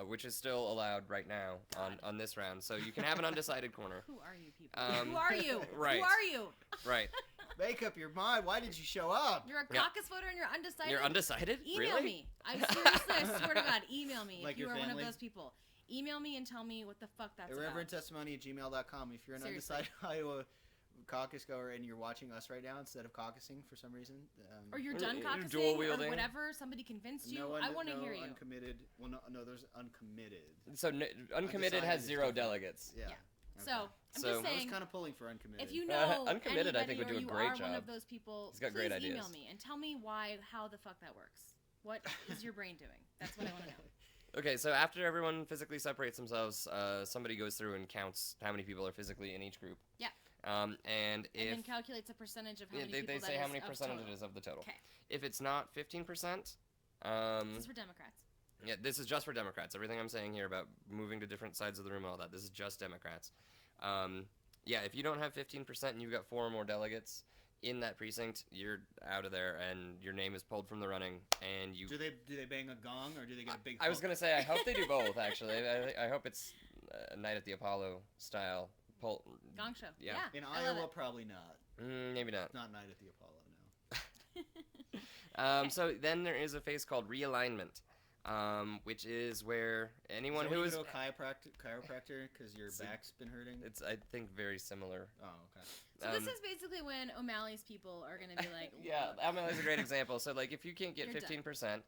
which is still allowed right now on this round. So you can have an undecided corner. Who are you people? Um, Who are you? right. Who are you? Right. Make up your mind. Why did you show up? You're a Yeah. caucus voter and you're undecided. You're undecided? Email Really? me. I seriously, I swear to God, email me Like if you your are one of family? those people. Email me and tell me what the fuck that's Irreverent about. testimony at gmail.com. If you're an Seriously. undecided Iowa caucus goer and you're watching us right now insteed of caucusing for some reason, Or you're Or done you're caucusing dual or wielding. whatever. Somebody convinced you. I want to hear you. Uncommitted. Well, no, there's uncommitted. So uncommitted has is 0 different. delegates. Yeah. Yeah. Okay. So I'm So- just I was saying, kind of pulling for uncommitted. if you know Uncommitted, I think, anybody would do a or great you are one job. of those people, He's got please great email ideas. me and tell me how the fuck that works. What is your brain doing? That's what I want to know. Okay, so after everyone physically separates themselves, somebody goes through and counts how many people are physically in each group. Yeah. And And if then calculates a percentage of how many they people say that how is many of percentage total. it is of the total. Okay. If it's not 15%, This is for Democrats. yeah, this is just for Democrats. Everything I'm saying here about moving to different sides of the room and all that, this is just Democrats. Yeah, if you don't have 15% and you've got 4 or more delegates in that precinct, you're out of there, and your name is pulled from the running, and you... Do they bang a gong or do they get a big? I was hook? gonna say, I hope they do both. Actually, I hope it's a Night at the Apollo style pull. Gong show. Yeah. In I love Iowa, it. probably not. Maybe not. Not Night at the Apollo. No. Okay. So then there is a phase called realignment, which is where anyone Is that who when is you go to a chiropractor because your So- back's been hurting. it's I think very similar. Oh, okay. So this is basically when O'Malley's people are going to be like, Yeah, Almond is a great example. So like if you can't get You're done. 15%, and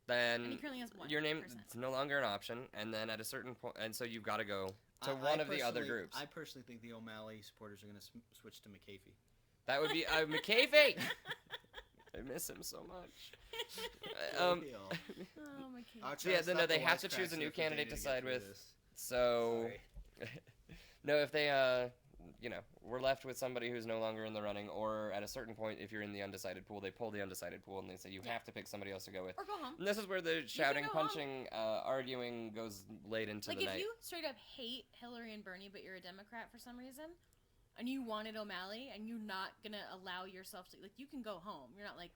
then he currently has 1%. your name is no longer an option, and then at a certain point, and so you've got to go to one of the other groups. I personally think the O'Malley supporters are going to switch to McAfee. That would be McAfee. I miss him so much. Oh, Oh my I'll God. So try yeah, to then stop they the have to wisecracks choose a new here for candidate Dana to get side through with. this. So Sorry. no, if they we're left with somebody who's no longer in the running, or at a certain point, if you're in the undecided pool, they pull the undecided pool and they say you Yeah. have to pick somebody else to go with. Or go home. And this is where the shouting, go home. punching, arguing goes late into Like the if night. you straight up hate Hillary and Bernie, but you're a Democrat for some reason, and you wanted O'Malley, and you're not gonna allow yourself to you can go home. You're not like,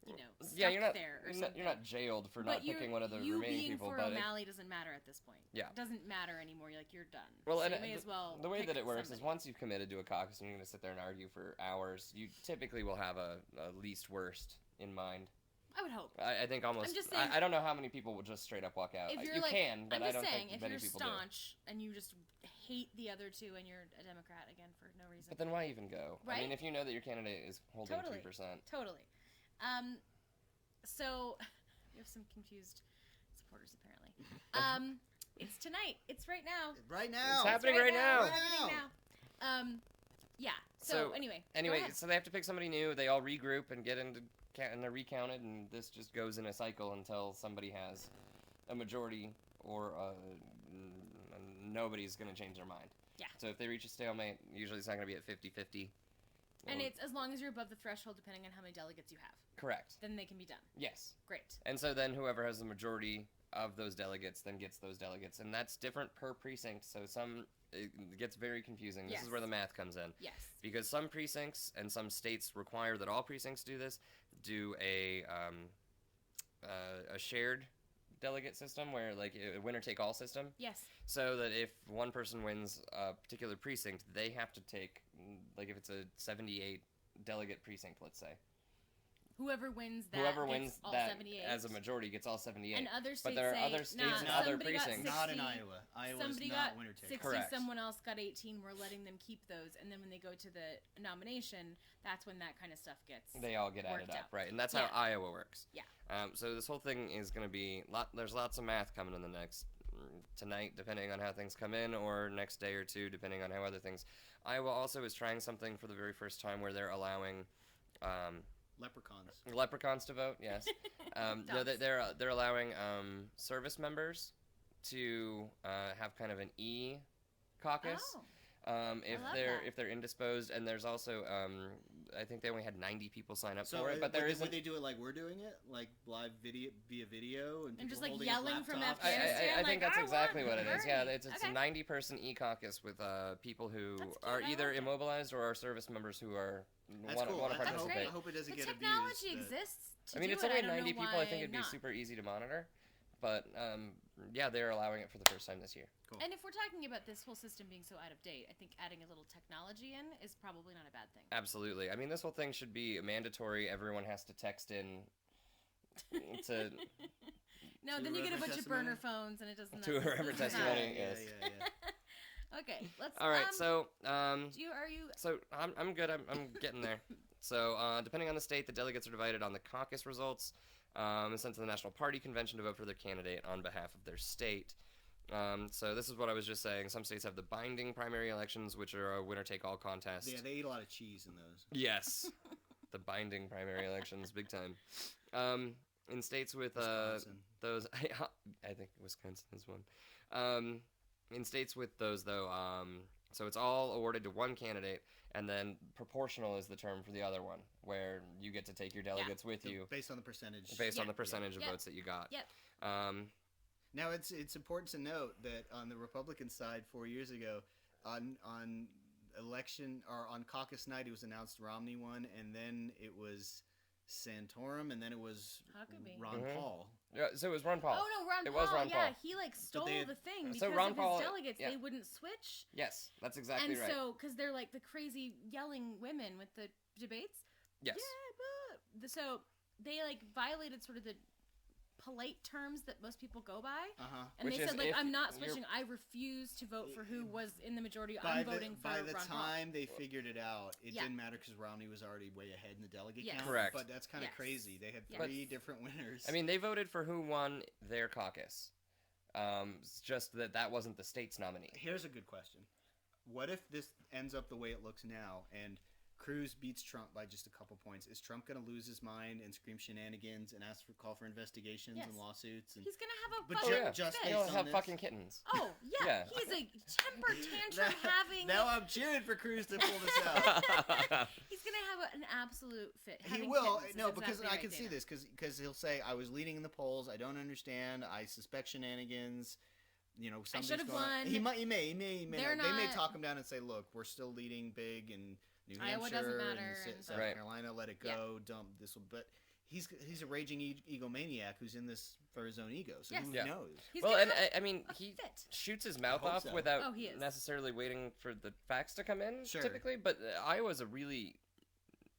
stuck Yeah, you're not. there or You're something. not jailed for But not picking one of the you remaining being people. for But O'Malley doesn't matter at this point. Yeah. It doesn't matter anymore. You're done. well, so and you may as well. the way pick that it works is somebody. once you've committed to a caucus and you're going to sit there and argue for hours, you typically will have a least worst in mind. I would hope. I think almost. just saying- I don't know how many people will just straight up walk out. If you're You like, can, but I'm I just don't saying, think if many you're people do. staunch and you just hate the other two, and you're a Democrat again for no reason. But then why even go? I mean, Right? if you know that your candidate is holding Totally. 3%. Totally. So we have some confused supporters apparently. It's tonight. It's right now. Right now. It's happening right now. It's happening now. Yeah. So, So, anyway. go Anyway, ahead. so they have to pick somebody new. They all regroup and get into and they're recounted, and this just goes in a cycle until somebody has a majority or nobody's going to change their mind. Yeah. So if they reach a stalemate, usually it's not going to be at 50-50. And Or- it's as long as you're above the threshold, depending on how many delegates you have, correct. then they can be done. Yes. Great. And so then whoever has the majority of those delegates then gets those delegates, and that's different per precinct. So it gets very confusing. This Yes. is where the math comes in. Yes. Because some precincts and some states require that all precincts do this, do a shared delegate system where like a winner take all system, Yes. so that if one person wins a particular precinct, they have to take, like if it's a 78 delegate precinct, let's say, whoever wins that Whoever gets wins all that 78. as a majority gets all 78. And other states but there are say, other states nah, and other somebody got precincts. 60, Not in Iowa. Iowa's somebody not got winner take. 60, Correct. someone else got 18. We're letting them keep those, and then when they go to the nomination, that's when that kind of stuff gets. They all get added worked up, out. right? And that's Yeah. how Iowa works. Yeah. So this whole thing is going to be there's lots of math coming in the next tonight, depending on how things come in, or next day or two, depending on how other things. Iowa also is trying something for the very first time where they're allowing leprechauns to vote. Yes. They're allowing service members to have kind of an e-caucus. Oh. If they're indisposed, and there's also I think they only had 90 people sign up So for it, but there isn't. Would they do it like we're doing it, like live video via video, and just people like holding yelling up from laptops? Afghanistan? I think that's exactly what it is. Yeah, Bernie. it's a Okay. 90-person e-caucus with people who That's cute. are I either like it. immobilized or are service members who are That's want cool. to I participate. hope it doesn't The get technology abused. exists. To I mean, do it's it. only I don't 90 know people. why I think it'd be not. super easy to monitor, but yeah, they're allowing it for the first time this year. Cool. And if we're talking about this whole system being so out of date, I think adding a little technology in is probably not a bad thing. Absolutely. I mean, this whole thing should be mandatory. Everyone has to text in to No, To then you get a Irreverent bunch of testimony? burner phones, and it doesn't. To Irreverent that's not- testimony. Yeah, yes. yeah. Okay, let's. All right, so Are you? So I'm good. I'm getting there. So depending on the state, the delegates are divided on the caucus results and sent to the National Party Convention to vote for their candidate on behalf of their state. So this is what I was just saying. Some states have the binding primary elections, which are a winner-take-all contest. Yeah, they eat a lot of cheese in those. Yes, the binding primary elections, big time. In states with Wisconsin. those, I think Wisconsin is one. In states with those, though, so it's all awarded to one candidate, and then proportional is the term for the other one, where you get to take your delegates with So you based on the percentage. based on Yeah. the percentage of Yep. votes that you got. Yep. Now it's important to note that on the Republican side 4 years ago, on election or on caucus night, it was announced Romney won, and then it was Santorum, and then it was Huckabee. Ron Mhm. Paul. Yeah, so it was Ron Paul. Oh no, Ron It Paul. was Ron yeah, Paul. he like stole they- the thing so because Ron of Paul- his delegates. yeah. They wouldn't switch. Yes, that's exactly And right. so, because they're like the crazy yelling women with the debates. Yes. Yeah, but so they like violated sort of the polite terms that most people go by, and Which they is said like, if I'm not you're- switching. I refuse to vote for who was in the majority. By I'm voting for by the Ron time they figured it out, it Yeah. didn't matter because Romney was already way ahead in the delegate Yes. count. Correct. But that's kind of Yes. crazy. They had Yes. three different winners. I mean, they voted for who won their caucus. It's just that wasn't the state's nominee. Here's a good question: what if this ends up the way it looks now, and Cruz beats Trump by just a couple points? Is Trump going to lose his mind and scream shenanigans and call for investigations Yes. and lawsuits? And He's gonna have a But fucking ju- fit. just They'll based on have this- fucking kittens. Oh yeah, Yeah. he's a temper tantrum having. Now I'm cheering for Cruz to pull this out. He's gonna have an absolute fit. He Having will. kittens is No, because exactly I right, can see Dana. this because he'll say I was leading in the polls. I don't understand. I suspect shenanigans. You know, something's should've going on. won. He may. They're They may not- talk him down and say, "Look, we're still leading big in New Iowa Hampshire doesn't and matter, and South Right. Carolina. Let it go. Dump this one." But he's a raging egomaniac who's in this for his own ego. So Yes. who Yeah. knows? He's Well, gonna and have I mean, a he fit. shoots his mouth hope off so. without Oh, he is. necessarily waiting for the facts to come in, Sure. typically. But Iowa's a really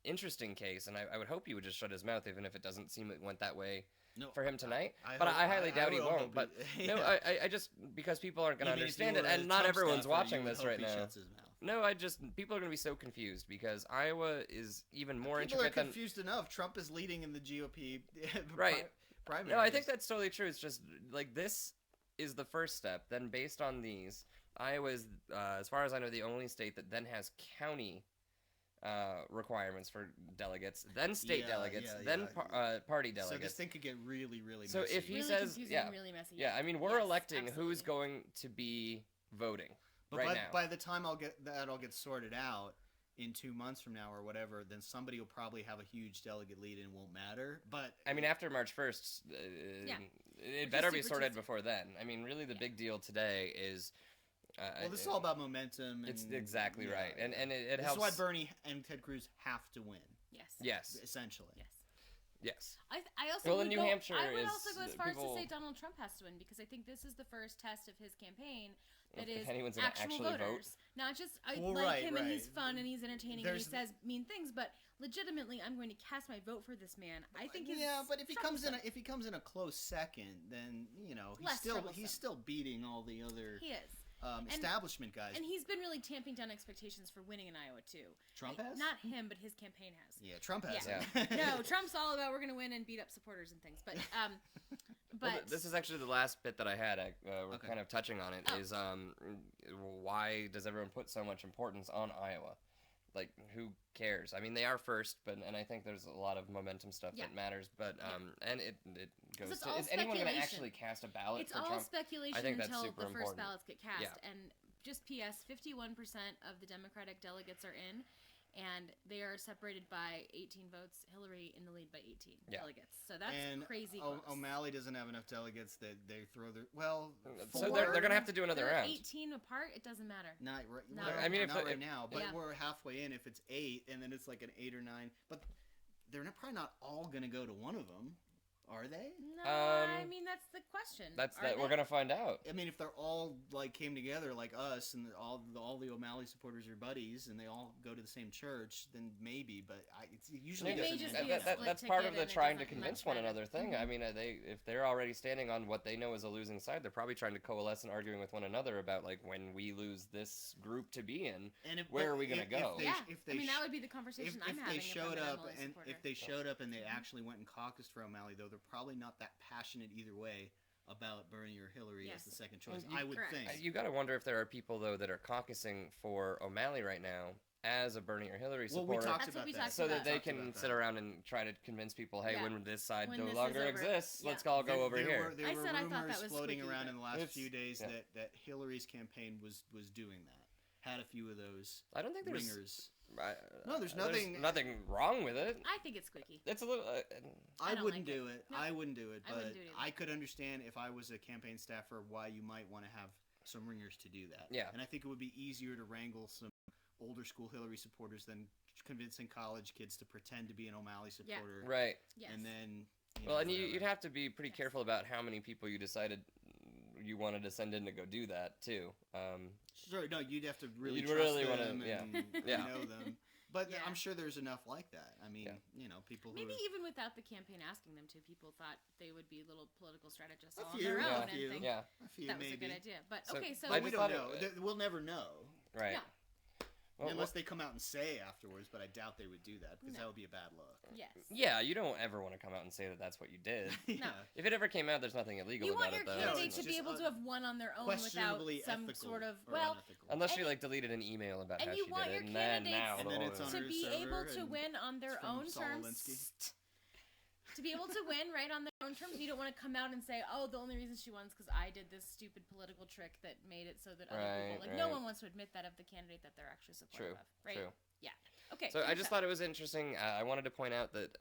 interesting case, and I would hope he would just shut his mouth, even if it doesn't seem it went that way No, for him tonight. I But hope- I highly doubt he will won't. hope But he- no, yeah. I just because people aren't going to You mean if you understand it, were a and not Trump everyone's staffer, watching you would this hope right he now. shuts his mouth. No, people are going to be so confused because Iowa is even more People are intricate than. confused enough. Trump is leading in the GOP Right. primary. No, I think that's totally true. It's just like this is the first step. Then, based on these, Iowa is, as far as I know, the only state that then has county requirements for delegates, then state Yeah, delegates, yeah, then yeah. Party So this delegates. thing could get really, really So messy. if he really says, confusing yeah, and really messy. yeah, I mean, we're Yes, electing who's absolutely. going to be voting But right by, now. by the time that all gets sorted out in 2 months from now or whatever, then somebody will probably have a huge delegate lead and it won't matter. But I mean, after March 1st, Yeah. it is better be super sorted Tuesday. before then. I mean, really, the Yeah. big deal today is. well, this is all about momentum. It's and- exactly yeah, right, and yeah. it This helps. is why Bernie and Ted Cruz have to win, Yes. Yes, essentially. Yes. yes. I also Well, would in New go, Hampshire I would is also go as far as to people- say Donald Trump has to win because I think this is the first test of his campaign It if is anyone's gonna actual actually vote. voters, not just I Well, like right, him and he's right. fun and he's entertaining and he There's- says mean things, but legitimately, I'm going to cast my vote for this man. I think his yeah, but if he comes in troublesome. a close second, then Less troublesome. he's still beating all the other He is. establishment guys. And he's been really tamping down expectations for winning in Iowa too. Trump has? Not him, but his campaign has. Yeah, Trump has. Yeah. No, Trump's all about we're going to win and beat up supporters and things. But Well, this is actually the last bit that I had. We're Okay. kind of touching on it. Oh. Is why does everyone put so much importance on Iowa? Like, who cares? I mean, they are first, and I think there's a lot of momentum stuff Yeah. that matters. But and it goes. it's To, all is anyone going to speculation. actually cast a ballot it's for all Trump? speculation I think that's until super the first important. ballots get cast. Yeah. And just P.S., 51% of the Democratic delegates are in, and they are separated by 18 votes. Hillary in the lead by 18 Yeah. delegates. So that's And crazy O- close. O'Malley doesn't have enough delegates that they throw their So they're going to have to do another They're round. 18 apart. It doesn't matter. Not right. No. Well, I mean, if not the- right now, but Yeah. we're halfway in. If it's 8, and then it's like an 8 or 9, but they're probably not all going to go to one of them, are they? No, I mean that's the question. That's Are that we're they? going to find out. I mean, if they're all like came together like us, and all the O'Malley supporters are buddies, and they all go to the same church, then maybe. But it's usually It may doesn't just end be a that way. split that's part of ticket the and it trying to doesn't convince much one matter. another thing. Mhm. I mean, if they're already standing on what they know is a losing side, they're probably trying to coalesce and arguing with one another about like when we lose this group to be in. And if, Where but are we gonna if- go? If they, Yeah, if they I mean sh- that would be the conversation I'm if having. they showed if I'm an up Emily and supporter. if they showed up and they actually went and caucused for O'Malley, though, they're probably not that passionate either way about Bernie or Hillary Yes. as the second choice. Well, I would correct. think. You got to wonder if there are people though that are caucusing for O'Malley right now as a Bernie or Hillary Well, we supporter, talked That's what about we that. talked so that about. they Talked can about sit that. around and try to convince people, hey, Yeah. when this side When no this is longer over. exists, Yeah. let's all go over there here. Were, there I were said I rumors thought that was floating squeaky, around but- in the last It's- few days yeah. that Hillary's campaign was doing that. Had a few of those I don't think there's ringers. No, there's nothing- nothing wrong with it. I think it's squeaky. It's a little. I don't wouldn't like it. do it. No. I wouldn't do it. I But wouldn't do it either. I could understand if I was a campaign staffer why you might want to have some ringers to do that. Yeah. And I think it would be easier to wrangle some older school Hillary supporters than convincing college kids to pretend to be an O'Malley Yeah. supporter. Right. Yes. And then. Well, and whatever. you'd have to be pretty Yes. careful about how many people you decided you wanted to send in to go do that too. Sure, no, you'd have to really You'd trust really wanna- them yeah. and Yeah. know them. But Yeah. I'm sure there's enough like that. I mean, Yeah. People who Maybe even without the campaign asking them to, people thought they would be little political strategists A all on few, their yeah, own a and few. think Yeah. a few that was maybe. a good idea. But So- okay, so But we just don't thought know. it- We'll never know. Right. No. Well, Unless they come out and say afterwards, but I doubt they would do that because No. that would be a bad look. yes. yeah, you don't ever want to come out and say that that's what you did. yeah. If it ever came out, there's nothing illegal You about want your it, though. candidate it's to be just able to have won on their own without Questionably some ethical sort of or well, unethical. Unless she And- like deleted an email about and how you she want did your it, and then now candidates the And then whole it's on to her be able server to and win on their from own Saul terms. Alinsky. To be able to win right on their own terms, you don't want to come out and say, "Oh, the only reason she won is because I did this stupid political trick that made it so that other Right, people." Like no right. one wants to admit that of the candidate that they're actually supportive True. of, right? True. Yeah. Okay. So I finish just up. thought it was interesting. I wanted to point out that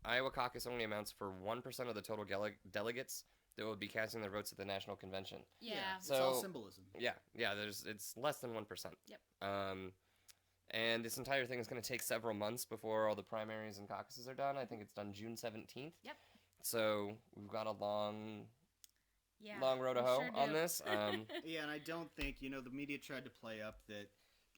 Iowa caucus only amounts for 1% of the total delegates that will be casting their votes at the national convention. Yeah. It's all So- symbolism. Yeah, it's less than 1%. Yep. And this entire thing is going to take several months before all the primaries and caucuses are done. I think it's done June 17th. Yep. So we've got a long Yeah. road to we hoe sure on do. this. Yeah, and I don't think the media tried to play up that,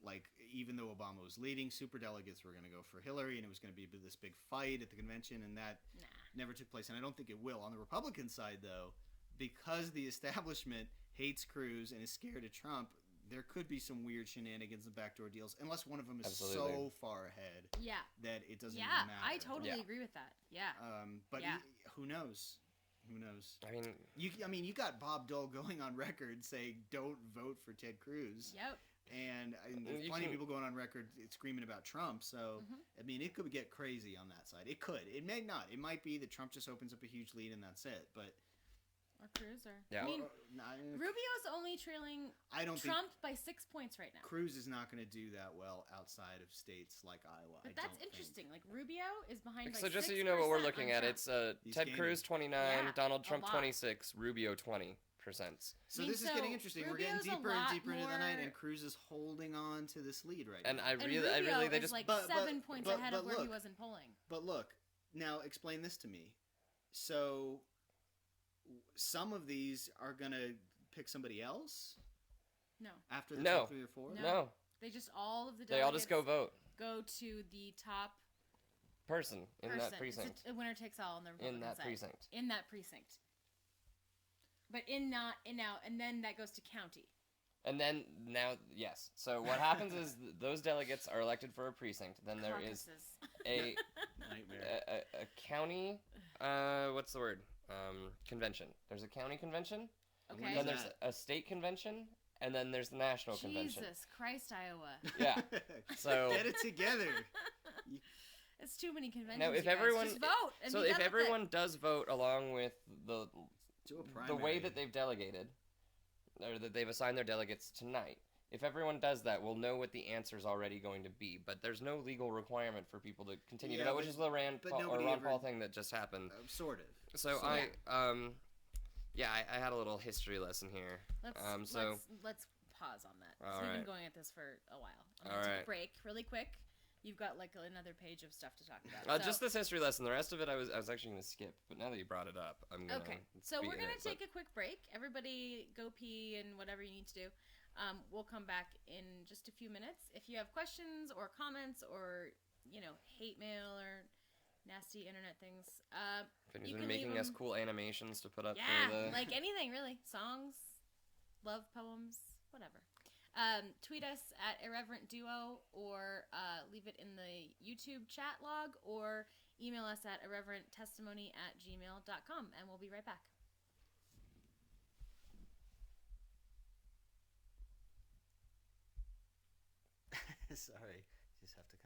like, even though Obama was leading, superdelegates were going to go for Hillary, and it was going to be this big fight at the convention, and that Nah. never took place. And I don't think it will. On the Republican side, though, because the establishment hates Cruz and is scared of Trump, there could be some weird shenanigans and backdoor deals, unless one of them is Absolutely. so far ahead Yeah. that it doesn't Yeah. even matter. I totally Yeah. agree with that. Yeah. But Yeah. who knows? Who knows? I mean, You got Bob Dole going on record saying don't vote for Ted Cruz, Yep. and there's You plenty of can- people going on record screaming about Trump. So Mhm. I mean, it could get crazy on that side. It could. It may not. It might be that Trump just opens up a huge lead and that's it. But Or Cruz or Yeah. I mean, nah, Rubio's only trailing I don't think Trump by 6 points right now. Cruz is not going to do that well outside of states like Iowa. But I that's don't think. interesting. Like Rubio is behind by so just so you know what we're 6% looking on at, Trump. it's He's Ted gaining. Cruz 29, Yeah, Donald a Trump lot. 26, Rubio 20%. So I mean, this is getting so interesting. We're getting Rubio's a deeper and lot deeper into the night, more- and Cruz is holding on to this lead right And now. I And really, Rubio they is just like But- 7 points but- ahead but of where he look. was in polling. But look, now explain this to me. So some of these are going to pick somebody else? No. After the No. top 3 or 4? No. No. They just all of the They all just go delegates vote. go to the top Person in person. that precinct. It's a winner takes all on the Republican In that side. precinct. In that precinct. But and then that goes to county. And then now, yes. So what happens is those delegates are elected for a precinct. Then there is Caucuses. a Nightmare. a county. What's the word? Convention. There's a county convention. And Okay. when Then is there's that? a state convention, and then there's the national convention. Jesus Christ, Iowa. Yeah. So Get it together. It's too many conventions. Now, if you guys. everyone- just vote. And so be if done with it. everyone does vote along with To a the primary. way that they've delegated, or that they've assigned their delegates tonight, if everyone does that, we'll know what the answer is already going to be. But there's no legal requirement for people to continue Yeah, to vote, which but- is the Ron but Paul nobody Paul ever- thing that just happened. Sort of. So So- I had a little history lesson here. Let's pause on that. All So we've right. been going at this for a while. I'm All gonna take right. a break really quick. You've got like another page of stuff to talk about. So- Just this history lesson. The rest of it, I was actually going to skip. But now that you brought it up, I'm gonna. Okay, so we're speak in gonna it, but- take a quick break. Everybody, go pee and whatever you need to do. We'll come back in just a few minutes. If you have questions or comments or hate mail or nasty internet things, If anyone's you been can making leave us them- cool animations to put up yeah, for the. like anything really, songs, love poems, whatever. Tweet us at Irreverent Duo or leave it in the YouTube chat log or email us at irreverenttestimony@gmail.com and we'll be right back. Sorry. Just have to